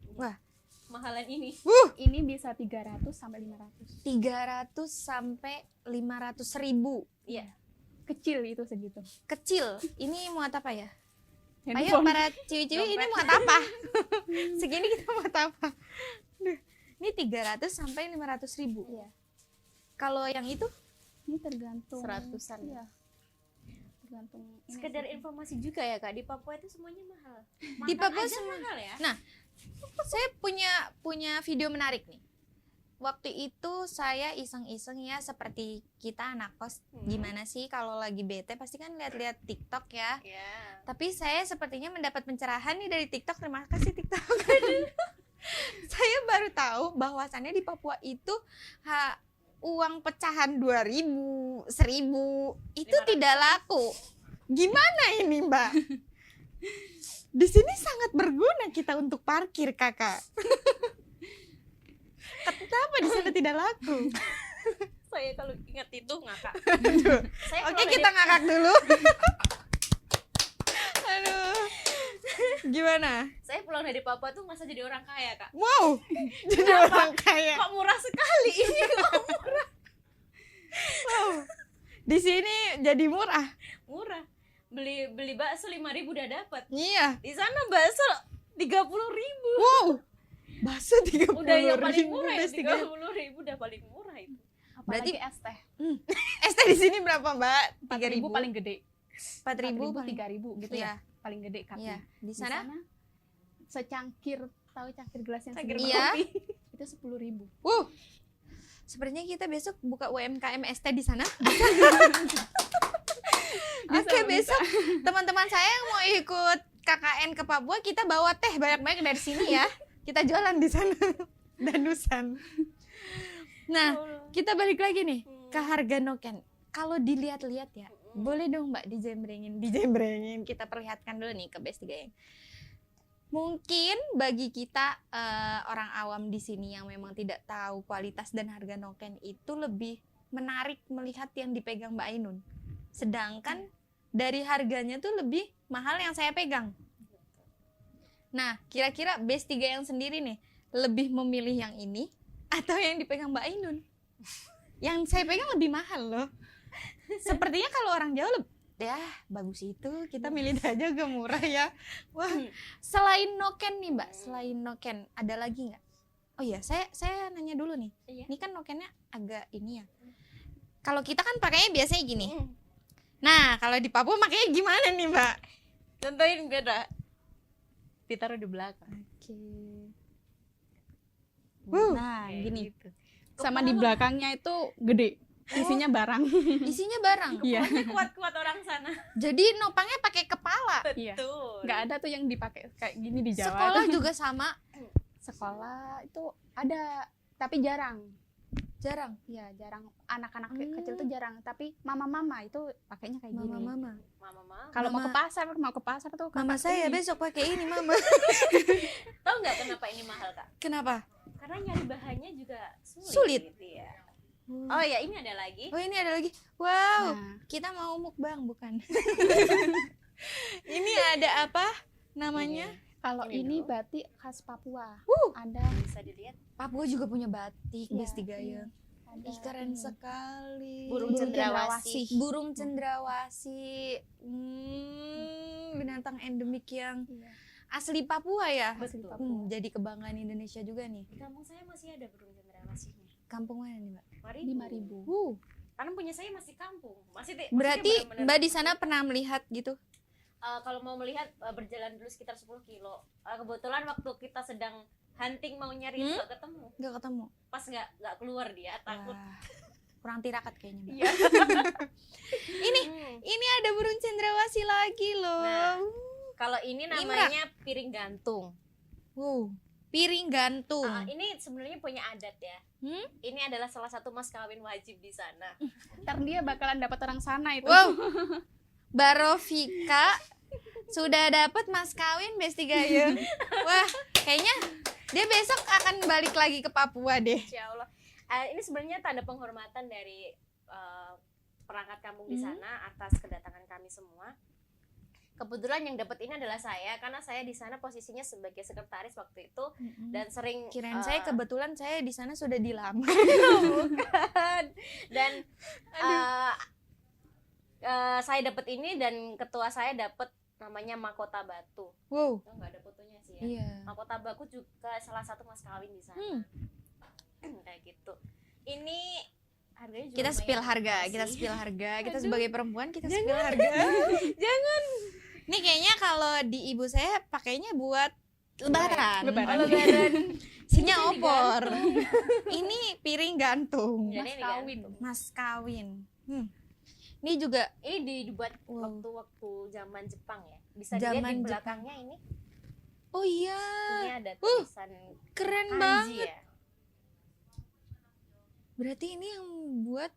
Mahalan ini. Ini bisa 300 sampai 500. 300 sampai 500 ribu. Iya. Kecil itu segitu. Kecil. Ini muat apa ya? Ayo Handphone. para ciwi-ciwi ini muat apa? Segini kita muat apa? Duh, ini 300 sampai 500 ribu. Iya. Kalau yang itu? Ini tergantung Seratusan. Iya. Tergantung ini Sekedar sih. informasi juga ya Kak, di Papua itu semuanya mahal. Di Makan Papua aja semua- mahal ya. Nah, saya punya video menarik nih. Waktu itu saya iseng-iseng ya, seperti kita anak kos, gimana sih kalau lagi bete pasti kan lihat-lihat TikTok ya. Ya. Tapi saya sepertinya mendapat pencerahan nih dari TikTok. Terima kasih TikTok. Saya baru tahu bahwasannya di Papua itu uang pecahan 2.000, 1.000 itu 500. tidak laku. Gimana ini, Mbak? Di sini sangat berguna kita untuk parkir, Kakak. Kenapa di sana tidak laku? Saya kalau ingat itu ngakak. Aduh. Saya Oke, keluar kita ngakak dulu. Aduh. Gimana? Saya pulang dari Papua tuh masa jadi orang kaya Kak. Wow, jadi orang kaya. Kok murah sekali ini? Wow. Di sini jadi murah. Murah. Beli bakso 5.000 udah dapat. Iya. Di sana bakso 30.000. Wow. Bakso 30.000. Udah yang paling murah ya, Besti Gayeng. 30.000 udah paling murah itu. Apalagi Berarti- es teh. ST di sini berapa, Mbak? 4.000 paling gede. 4.000 paling. 3.000 gitu Iya. ya. Paling gede cupnya. Iya. Di Di sana? secangkir, tahu cangkir gelas yang Cangkir segede? Iya. Itu 10.000. Sepertinya kita besok buka UMKM ST di sana. Bisa, Oke, bisa. besok teman-teman saya yang mau ikut KKN ke Papua, kita bawa teh banyak-banyak dari sini ya. Kita jualan di sana. Danusan. Nah, kita balik lagi nih ke harga noken. Kalau dilihat-lihat ya, boleh dong Mbak dijembrengin. Kita perlihatkan dulu nih ke Besti Gayeng. Mungkin bagi kita orang awam di sini yang memang tidak tahu kualitas dan harga noken itu lebih menarik melihat yang dipegang Mbak Ainun. Sedangkan dari harganya tuh lebih mahal yang saya pegang. Nah, kira-kira Besti Gayeng sendiri nih lebih memilih yang ini atau yang dipegang Mbak Ainun? Yang saya pegang lebih mahal loh. Sepertinya kalau orang Jawa ya bagus itu, kita milih aja agak murah ya. Wah, selain noken nih Mbak, selain noken ada lagi nggak? Oh iya, saya nanya dulu nih. Iya. Ini kan nokennya agak ini ya. Kalau kita kan pakainya biasanya gini. Hmm. Nah, kalau di Papua makanya gimana nih Mbak? Contohin beda. Ditaruh di belakang. Oke. Nah, Kayak gini. gitu. Sama di belakangnya itu gede. Isinya barang. Isinya barang. Iya. Pokoknya kuat-kuat orang sana. Jadi nopangnya pakai kepala. Iya. Betul. Nggak ada tuh yang dipakai kayak gini di Jawa. Sekolah tuh. juga sama. Sekolah itu ada, tapi jarang. Jarang. Ya, jarang. Anak-anak kecil tuh jarang. Tapi mama-mama itu pakainya kayak gini. Mama. Mama. Kalau mau Mama- ke pasar tuh Mama kakak saya ini. besok pakai ini Mama. Tahu nggak kenapa ini mahal Kak? Kenapa? Karena nyari bahannya juga sulit. Sulit. Gitu ya. Oh ya, ini ada lagi. Oh ini ada lagi. Wow, Nah, kita mau mukbang bukan? Ini ada apa namanya? kalau Ini ini dulu. batik khas Papua. Wuh. Ada Bisa dilihat. Papua juga punya batik, Iya, Besti Gayeng. ada Ih, keren ini. sekali. Burung cendrawasih. Burung cendrawasih. Binatang endemik yang Iya, asli Papua ya. Betul. Jadi kebanggaan Indonesia juga nih. Di kampung saya masih ada burung cendrawasihnya. Kampung mana nih, Mbak? 5.000. 5.000. Karena punya saya masih kampung. Berarti benar-benar Mbak di sana pernah melihat gitu? kalau mau melihat berjalan dulu sekitar 10 kilo. Kebetulan waktu kita sedang hunting mau nyari itu nggak ketemu. Nggak ketemu. Pas nggak keluar dia takut. Wah, kurang tirakat kayaknya, Mbak. Iya. Ini ada burung cendrawasih lagi loh. Nah, kalau ini namanya piring gantung. Wow, piring gantung. Ini sebenarnya punya adat ya. Ini adalah salah satu mas kawin wajib di sana. Ntar dia bakalan dapat orang sana itu. Wow, Barovika sudah dapat mas kawin Besti Gayung. Wah, kayaknya dia besok akan balik lagi ke Papua deh. Insya Allah. Ini sebenarnya tanda penghormatan dari perangkat kampung di sana atas kedatangan kami semua. Kebetulan yang dapat ini adalah saya, karena saya di sana posisinya sebagai sekretaris waktu itu dan sering Kirain saya kebetulan saya di sana sudah dilamar. bukan. Dan saya dapat ini dan ketua saya dapat namanya Mahkota Batu. Wow. Oh, nggak ada fotonya sih ya. Iya. Mahkota Batu juga salah satu mas kawin di sana. Kayak gitu. Ini harganya juga Kita lumayan spill harga, mahal kita sih. spill harga. Kita sebagai perempuan kita spill harga. Jangan. Ini kayaknya kalau di ibu saya pakainya buat lebaran. Lebaran. Oh, lebaran. Sinya opor. Ini piring gantung. Jadi ini kawin. gantung. Mas kawin. Ini juga Ini dibuat Wow. waktu zaman Jepang ya. Bisa dilihat Zaman di belakangnya ini. oh iya, Ini ada tulisan keren kanji banget. ya. Berarti ini yang buat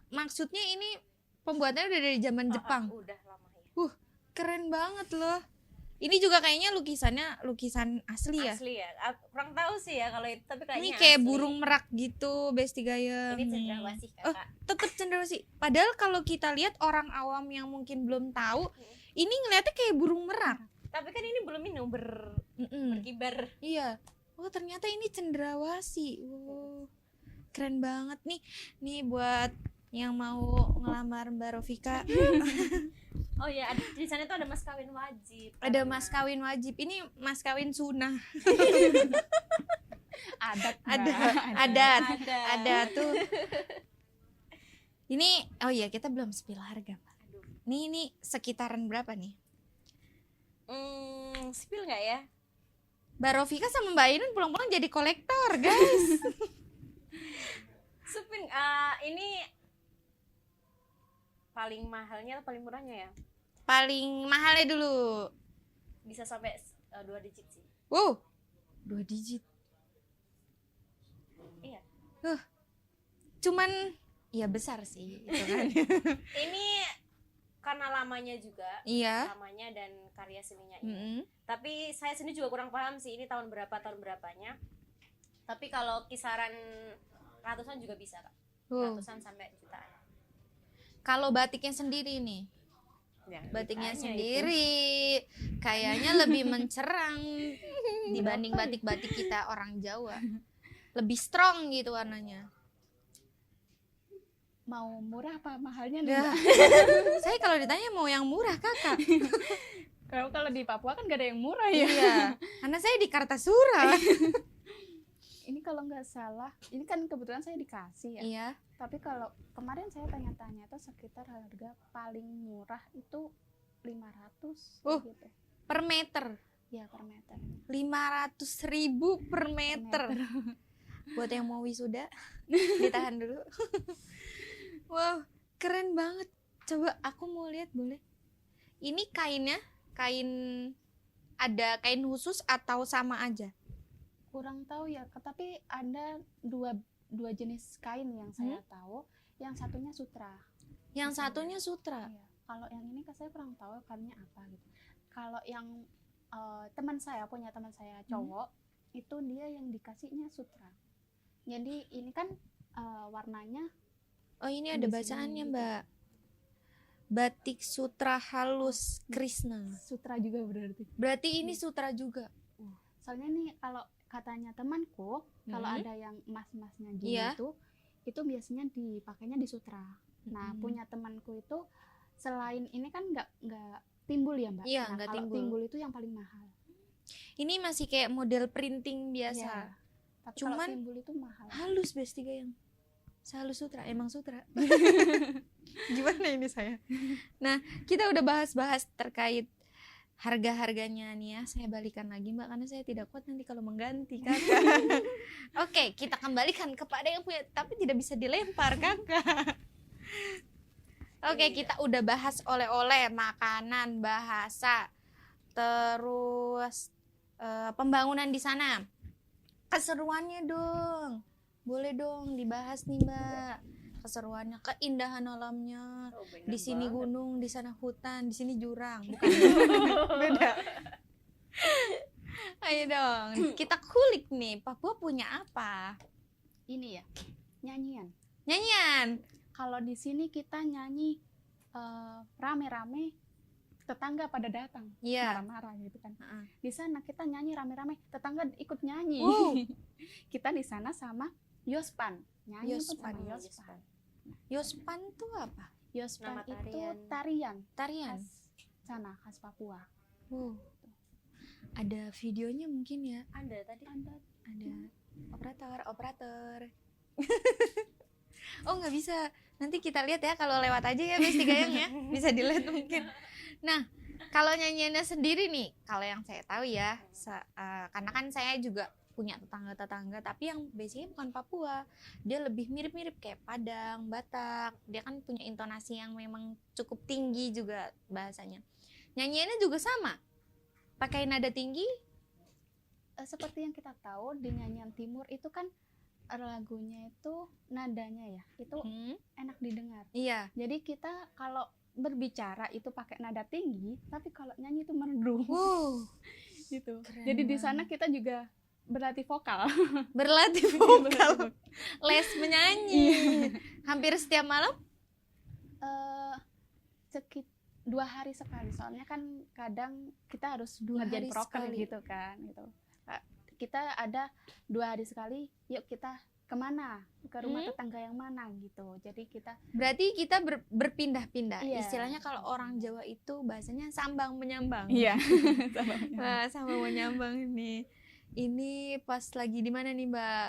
maksudnya ini pembuatannya udah dari zaman Jepang. Udah lama ya. Keren banget loh. Ini juga kayaknya lukisan asli ya. Asli ya. Kurang tahu sih ya kalau itu, tapi kayaknya Ini kayak asli. burung merak gitu, Besti Gayung. Ini cendrawasih kakak. Tetap cendrawasih. Padahal kalau kita lihat orang awam yang mungkin belum tahu, ini ngeliatnya kayak burung merak. Tapi kan ini belum minum berkibar. Iya. Oh ternyata ini cendrawasih. Wow. Keren banget nih. Nih buat yang mau ngelamar Mbak Rovika. Oh ya, di sana tuh ada mas kawin wajib. Ada mas kawin wajib. Ini mas kawin sunnah. Adat, Ada tuh. Ini oh iya kita belum spill harga, Pak. Aduh. Ini sekitaran berapa nih? Spill nggak ya? Mbak Rovika sama Mbak Ainun pulang-pulang jadi kolektor, guys. Ini paling mahalnya atau paling murahnya ya? Paling mahalnya dulu. Bisa sampai 2 digit sih. Wow. 2 digit. Iya. Cuman ya besar sih itu kan. Ini karena lamanya juga. Iya. Lamanya dan karya seninya ini. Tapi saya sendiri juga kurang paham sih ini tahun berapanya. Tapi kalau kisaran ratusan juga bisa, Kak. Ratusan sampai jutaan. Kalau batiknya sendiri nih. Ya, Batiknya ditanya sendiri kayaknya lebih mencerang dibanding batik-batik kita orang Jawa. Lebih strong gitu warnanya. Mau murah apa mahalnya nih, Dah. Mbak? Saya kalau ditanya mau yang murah, Kakak. Kalau di Papua kan gak ada yang murah ya. Iya. Karena saya di Kartasura. Ini kalau nggak salah, ini kan kebetulan saya dikasih ya. Iya. Tapi kalau kemarin saya tanya-tanya tuh sekitar harga paling murah itu 500 gitu. Per meter. Ya, per meter. 500.000 per meter. Buat yang mau wisuda, ditahan dulu. Wow, keren banget. Coba aku mau lihat boleh? Ini kainnya, ada kain khusus atau sama aja? Kurang tahu ya, tapi ada dua jenis kain yang saya tahu. Yang satunya sutra. Yang satunya sutra. Iya. Kalau yang ini saya kurang tahu kainnya apa gitu. Kalau yang teman saya cowok, itu dia yang dikasihnya sutra. Jadi ini kan warnanya. Oh ini ada Di sini bacaannya gitu. Mbak. Batik sutra halus Krishna. Sutra juga berarti. Berarti ini sutra juga. Soalnya nih kalau katanya temanku, kalau ada yang emas-emasnya gini Iya. tuh, itu biasanya dipakainya di sutra. Nah, punya temanku itu selain ini kan nggak timbul ya Mbak. Iya, Nah, nggak kalau timbul. timbul itu yang paling mahal. Ini masih kayak model printing biasa. Iya. Tapi Cuman kalau timbul itu mahal. halus Besti Gayang. Sehalus sutra, emang sutra. Gimana ini saya? Nah, kita udah bahas-bahas terkait harga-harganya nih ya. Saya balikan lagi Mbak, karena saya tidak kuat nanti kalau mengganti Kakak. Oke, kita kembalikan kepada yang punya, tapi tidak bisa dilempar Kakak. Oke, kita udah bahas oleh-oleh, makanan, bahasa, terus pembangunan di sana. Keseruannya dong. Boleh dong dibahas nih Mbak. Keseruannya, keindahan alamnya. Di sini gunung, di sana hutan, di sini jurang. Bukan. Beda. Ayo dong, kita kulik nih. Papua punya apa? Ini ya, nyanyian. Nyanyian. Kalau di sini kita nyanyi rame-rame, tetangga pada datang Iya. marah-marah gitu kan. Heeh. Di sana kita nyanyi rame-rame, tetangga ikut nyanyi. Wow. Kita di sana sama Yospan, nyanyi pun Yospan. sama Yospan. Yospan tuh apa? Yospan Nama itu tarian. tarian Tarian. khas sana, khas Papua. Wow. Ada videonya mungkin ya? Ada tadi. Ada operator. Oh nggak bisa, nanti kita lihat ya kalau lewat aja ya Besti Gayang ya, bisa dilihat mungkin. Nah kalau nyanyiannya sendiri nih, kalau yang saya tahu ya, karena kan saya juga punya tetangga-tetangga, tapi yang basicnya bukan Papua, dia lebih mirip-mirip kayak Padang, Batak, dia kan punya intonasi yang memang cukup tinggi juga bahasanya. Nyanyiannya juga sama, pakai nada tinggi. Seperti yang kita tahu di nyanyian timur itu kan lagunya itu nadanya ya, itu enak didengar. Iya. Jadi kita kalau berbicara itu pakai nada tinggi, tapi kalau nyanyi itu merdu. Wow. Gitu. Keren Jadi di banget. sana kita juga berlatih vokal. Berlatih vokal, les menyanyi. Hampir setiap malam. Sekit 2 hari sekali, soalnya kan kadang kita harus 2 ngerjain hari proker sekali. gitu kan gitu. Kita ada 2 hari sekali, yuk kita kemana, ke rumah tetangga yang mana gitu. Jadi kita Berarti kita berpindah-pindah. Iya. Istilahnya kalau orang Jawa itu bahasanya sambang menyambang. iya Wah, sambang menyambang ini. Ini pas lagi di mana nih Mbak?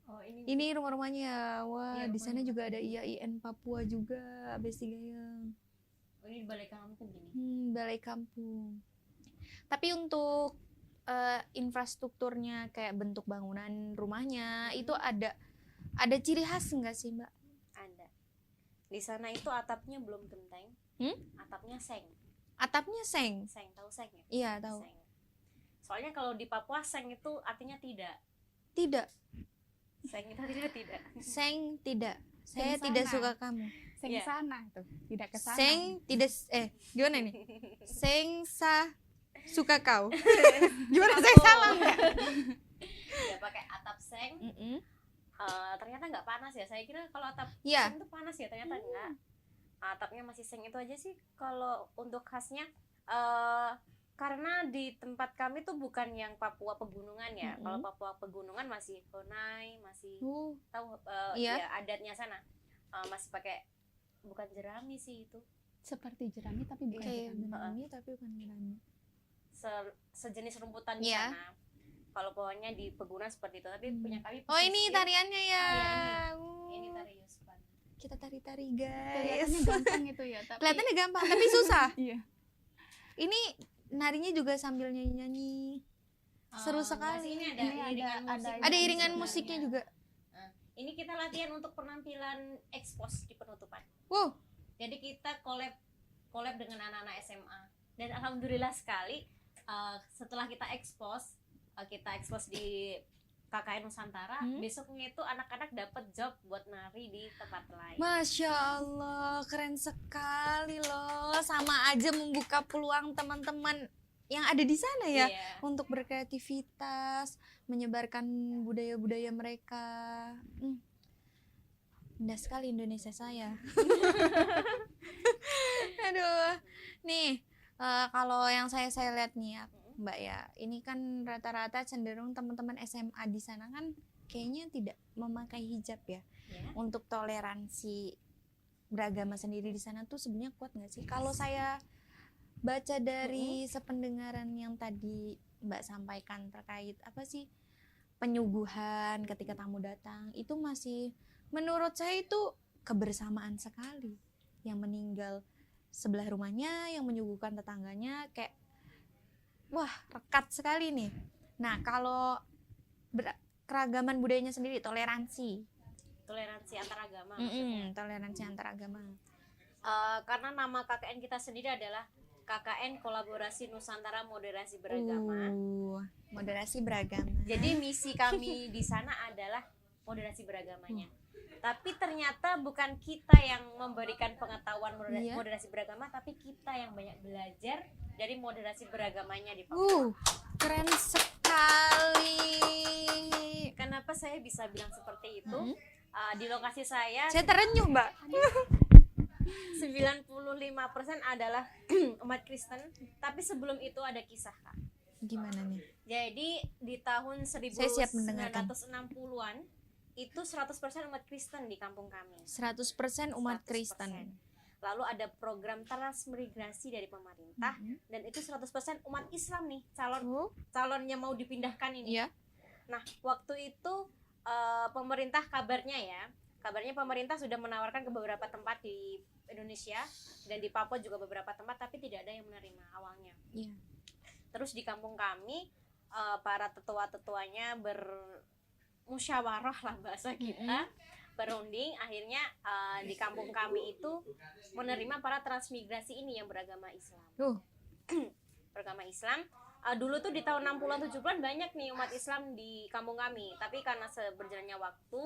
Oh, Ini rumah-rumahnya. Wah, Iya, di sana rumah-rumah. juga ada IAIN Papua juga, Besti Gayang. ini di balai kampung gini. Balai kampung. Tapi untuk infrastrukturnya kayak bentuk bangunan rumahnya itu ada ciri khas nggak sih Mbak? Ada. Di sana itu atapnya belum genteng. Atapnya seng. Atapnya seng. Seng, tahu seng ya? Iya tahu. Seng. Soalnya kalau di Papua seng itu artinya tidak. Tidak. Seng itu artinya tidak. Seng tidak. Saya Seng tidak sana. suka kamu. seng Iya. sana tuh, tidak ke sana. Seng tidak gimana nih? Seng suka kau. Gimana saya salah nggak? Ya pakai atap seng. Ternyata nggak panas ya. Saya kira kalau atap Iya. seng itu panas ya, ternyata enggak. Atapnya masih seng itu aja sih. Kalau untuk khasnya karena di tempat kami tuh bukan yang Papua pegunungan ya. Kalau Papua pegunungan masih Konai, masih tahu Iya. ya adatnya sana. Masih pakai bukan jerami sih itu. Seperti jerami tapi bukan Kayak jerami. jerami tapi bukan jerami. Sejenis rumputan di Iya. sana. Kalau pohonnya di pegunungan seperti itu, tapi punya kami Oh ini pesisir. tariannya ya. Iya, Uh, Ini tari Yospan. Kita tari-tari guys. Kelihatannya gampang itu ya, tapi Kelihatannya gampang tapi susah. iya. Ini narinya juga sambil nyanyi-nyanyi. Seru Enggak sekali. sih, ini ada Ini iringan ada- musik. Ada iringan sebenarnya. musiknya juga. Ini kita latihan untuk penampilan expose di penutupan. Wow. Jadi kita collab dengan anak-anak SMA. Dan alhamdulillah sekali setelah kita expose di KKN Nusantara, besoknya itu anak-anak dapat job buat nari di tempat lain. Masya Allah, keren sekali loh. Sama aja membuka peluang teman-teman yang ada di sana ya. Iya. Untuk berkreativitas, menyebarkan budaya-budaya mereka. Indah sekali Indonesia saya. Aduh, nih kalau yang saya lihat nih ya, Mbak ya, ini kan rata-rata cenderung teman-teman SMA di sana kan kayaknya tidak memakai hijab ya. Ya. untuk toleransi beragama sendiri di sana tuh sebenarnya kuat nggak sih? Kalau saya baca dari sependengaran yang tadi Mbak sampaikan terkait apa sih penyuguhan ketika tamu datang, itu masih menurut saya itu kebersamaan sekali. Yang meninggal sebelah rumahnya, yang menyuguhkan tetangganya, kayak wah rekat sekali nih. Nah kalau keragaman budayanya sendiri, toleransi Antar agama maksudnya. toleransi antar agama. Karena nama KKN kita sendiri adalah KKN Kolaborasi Nusantara Moderasi Beragama. Moderasi beragama. Jadi misi kami di sana adalah moderasi beragamanya. Tapi ternyata bukan kita yang memberikan pengetahuan Iya. moderasi beragama, tapi kita yang banyak belajar dari moderasi beragamanya di Papua. Keren sekali. Kenapa saya bisa bilang seperti itu? Di lokasi saya Saya terenyuh, Mbak. 95% adalah umat Kristen, tapi sebelum itu ada kisah, Kak. Gimana nih? Jadi di tahun Saya siap mendengarkan. 1960-an itu 100% umat Kristen di kampung kami. 100% umat 100%. Kristen. Lalu ada program transmigrasi dari pemerintah dan itu 100% umat Islam nih, calonnya mau dipindahkan ini. Iya. Nah, waktu itu pemerintah kabarnya pemerintah sudah menawarkan ke beberapa tempat di Indonesia dan di Papua juga beberapa tempat, tapi tidak ada yang menerima awalnya. Iya. Terus di kampung kami para tetua-tetuanya bermusyawarah lah bahasa kita, berunding, akhirnya di kampung kami itu menerima para transmigrasi ini yang beragama Islam. Beragama Islam. Dulu tuh di tahun 60-an 70-an banyak nih umat Islam di kampung kami, tapi karena berjalannya waktu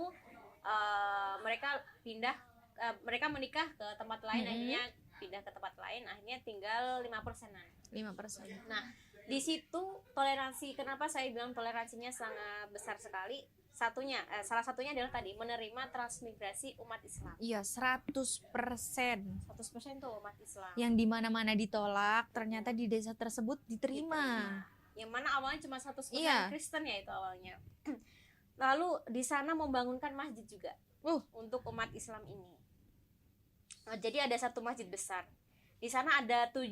mereka menikah ke tempat lain, akhirnya pindah ke tempat lain, akhirnya tinggal 5%-an. 5%. Nah, di situ toleransi, kenapa saya bilang toleransinya sangat besar sekali? Salah satunya adalah tadi menerima transmigrasi umat Islam. Iya, 100%. 100% tuh umat Islam. Yang di mana-mana ditolak, ternyata di desa tersebut diterima. Yang mana awalnya cuma 100% Iya. Kristen ya itu awalnya. Lalu di sana membangunkan masjid juga untuk umat Islam ini. Jadi ada satu masjid besar. Di sana ada 7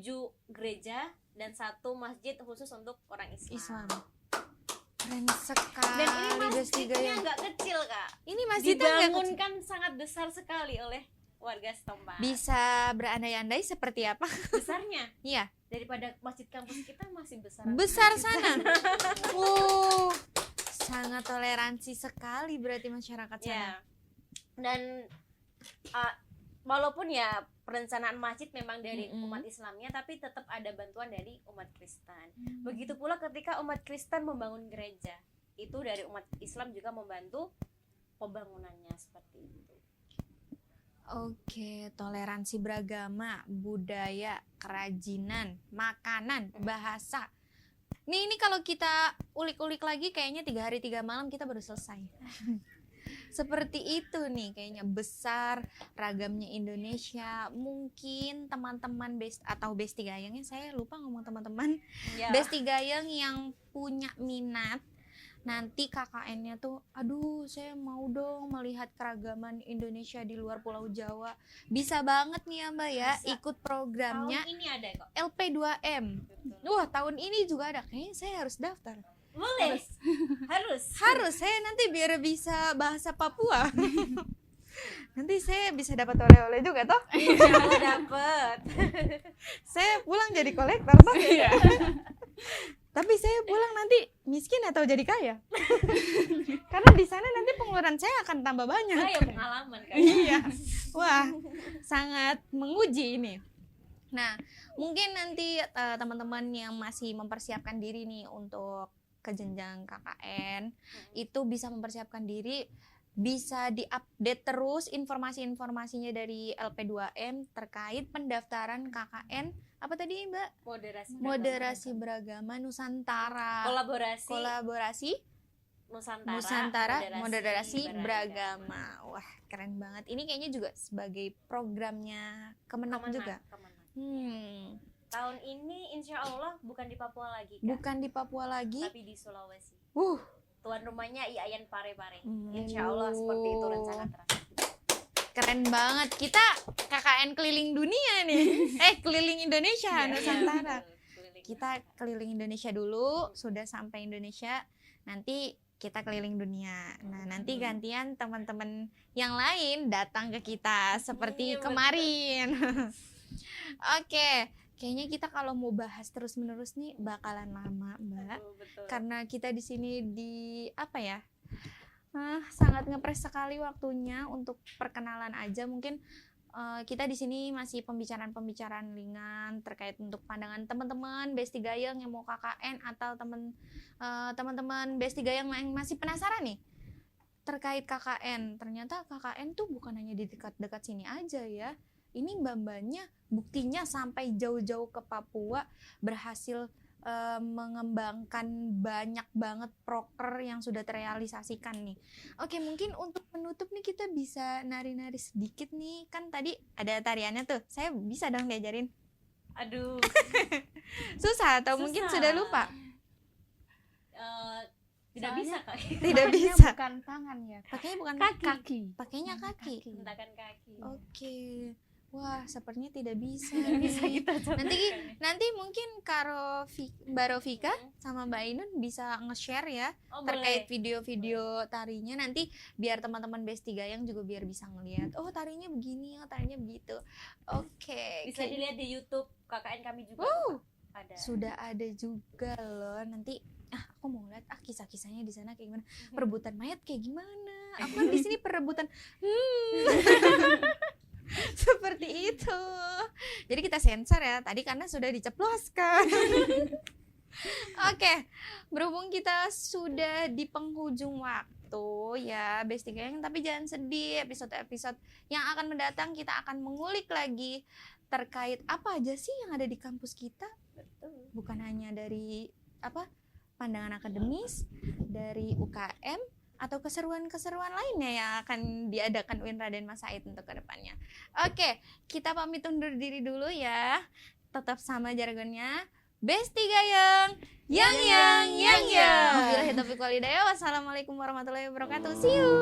gereja dan 1 masjid khusus untuk orang Islam. Keren sekali. Dan ini Destiga masjidnya yang nggak kecil, Kak. ini masjidnya nggak kecil. Dibangunkan sangat besar sekali oleh warga setempat. Bisa berandai-andai seperti apa? Besarnya Iya, daripada masjid kampus kita masih besar. besar sana. Sangat toleransi sekali berarti masyarakat sana. Ya. Dan walaupun ya perencanaan masjid memang dari umat Islamnya, tapi tetap ada bantuan dari umat Kristen. Begitu pula ketika umat Kristen membangun gereja, itu dari umat Islam juga membantu pembangunannya seperti itu. Oke, toleransi beragama, budaya, kerajinan, makanan, bahasa. Ini kalau kita ulik-ulik lagi kayaknya 3 hari 3 malam kita baru selesai. Seperti itu nih kayaknya, besar ragamnya Indonesia. Mungkin teman-teman Besti Gayeng, saya lupa ngomong teman-teman, Ya. Besti Gayeng yang punya minat nanti KKN-nya tuh, aduh saya mau dong melihat keragaman Indonesia di luar Pulau Jawa, bisa banget nih ya Mbak ya, Bisa. ikut programnya Tahun ini ada kok. LP2M. Betul. Wah, tahun ini juga ada, kayaknya saya harus daftar. Boleh. Harus saya nanti biar bisa bahasa Papua. Nanti saya bisa dapat oleh-oleh juga toh. Kalau dapet. Saya pulang jadi kolektor toh. Tapi saya pulang nanti miskin atau jadi kaya. Karena di sana nanti pengeluaran saya akan tambah banyak. Saya pengalaman kan. Iya. Wah, sangat menguji ini. Nah, mungkin nanti teman-teman yang masih mempersiapkan diri nih untuk ke jenjang KKN itu bisa mempersiapkan diri, bisa diupdate terus informasi-informasinya dari LP2M terkait pendaftaran KKN apa tadi Mbak? Moderasi beragama Nusantara. Kolaborasi Nusantara Moderasi Beragama. Wah, keren banget. Ini kayaknya juga sebagai programnya Kemenak juga. Tahun ini insya Allah bukan di Papua lagi, Kak. Bukan di Papua lagi, tapi di Sulawesi. uh Tuan rumahnya IAIN Parepare. Insya Allah seperti itu rencana terasa. keren banget. Kita KKN keliling dunia nih. Keliling Indonesia, Nusantara. Kita keliling Indonesia dulu, sudah sampai Indonesia, nanti kita keliling dunia. Nah, nanti gantian teman-teman yang lain datang ke kita seperti kemarin. Oke, kayaknya kita kalau mau bahas terus-menerus nih bakalan lama, Mbak. Betul. Karena kita di sini sangat ngepres sekali waktunya untuk perkenalan aja. Mungkin kita di sini masih pembicaraan ringan terkait untuk pandangan teman-teman Besti Gayeng yang mau KKN atau teman-teman Besti Gayeng yang masih penasaran nih terkait KKN. Ternyata KKN tuh bukan hanya di dekat-dekat sini aja ya. Ini mbak-mbaknya buktinya sampai jauh-jauh ke Papua berhasil mengembangkan banyak banget proker yang sudah terrealisasikan nih. Oke, mungkin untuk penutup nih kita bisa nari-nari sedikit nih. Kan tadi ada tariannya tuh. Saya bisa dong diajarin. Aduh. Susah atau mungkin sudah lupa? Tidak bisa Kak. Tidak Pakainya bisa. bukan tangan ya, Pakainya bukan kaki. pakainya kaki. Hentakan kaki. Oke. Wah, sepertinya tidak bisa. Bisa nih. kita coba. Nanti mungkin Mbak Rofika sama Mbak Ainun bisa nge-share ya terkait video-video tarinya, nanti biar teman-teman Besti Gayeng juga biar bisa ngelihat. Oh, tarinya begini, oh tarinya begitu. Oke. Bisa dilihat di YouTube KKN kami juga. Ada. Sudah ada juga loh. Nanti aku mau lihat kisah-kisahnya di sana kayak gimana. Perebutan mayat kayak gimana? Aku kan di sini perebutan. Seperti itu. Jadi kita sensor ya tadi karena sudah diceploskan. Oke, berhubung kita sudah di penghujung waktu ya Besti Gayeng, tapi jangan sedih, episode-episode yang akan mendatang kita akan mengulik lagi terkait apa aja sih yang ada di kampus kita. Bukan hanya dari pandangan akademis, dari UKM atau keseruan-keseruan lainnya yang akan diadakan UIN Raden Mas Said untuk kedepannya. Oke, kita pamit undur diri dulu ya. Tetap sama jargonnya. Besti Gayeng, yang. Wabillahi taufiq wal hidayah. Wassalamualaikum warahmatullahi wabarakatuh. See you.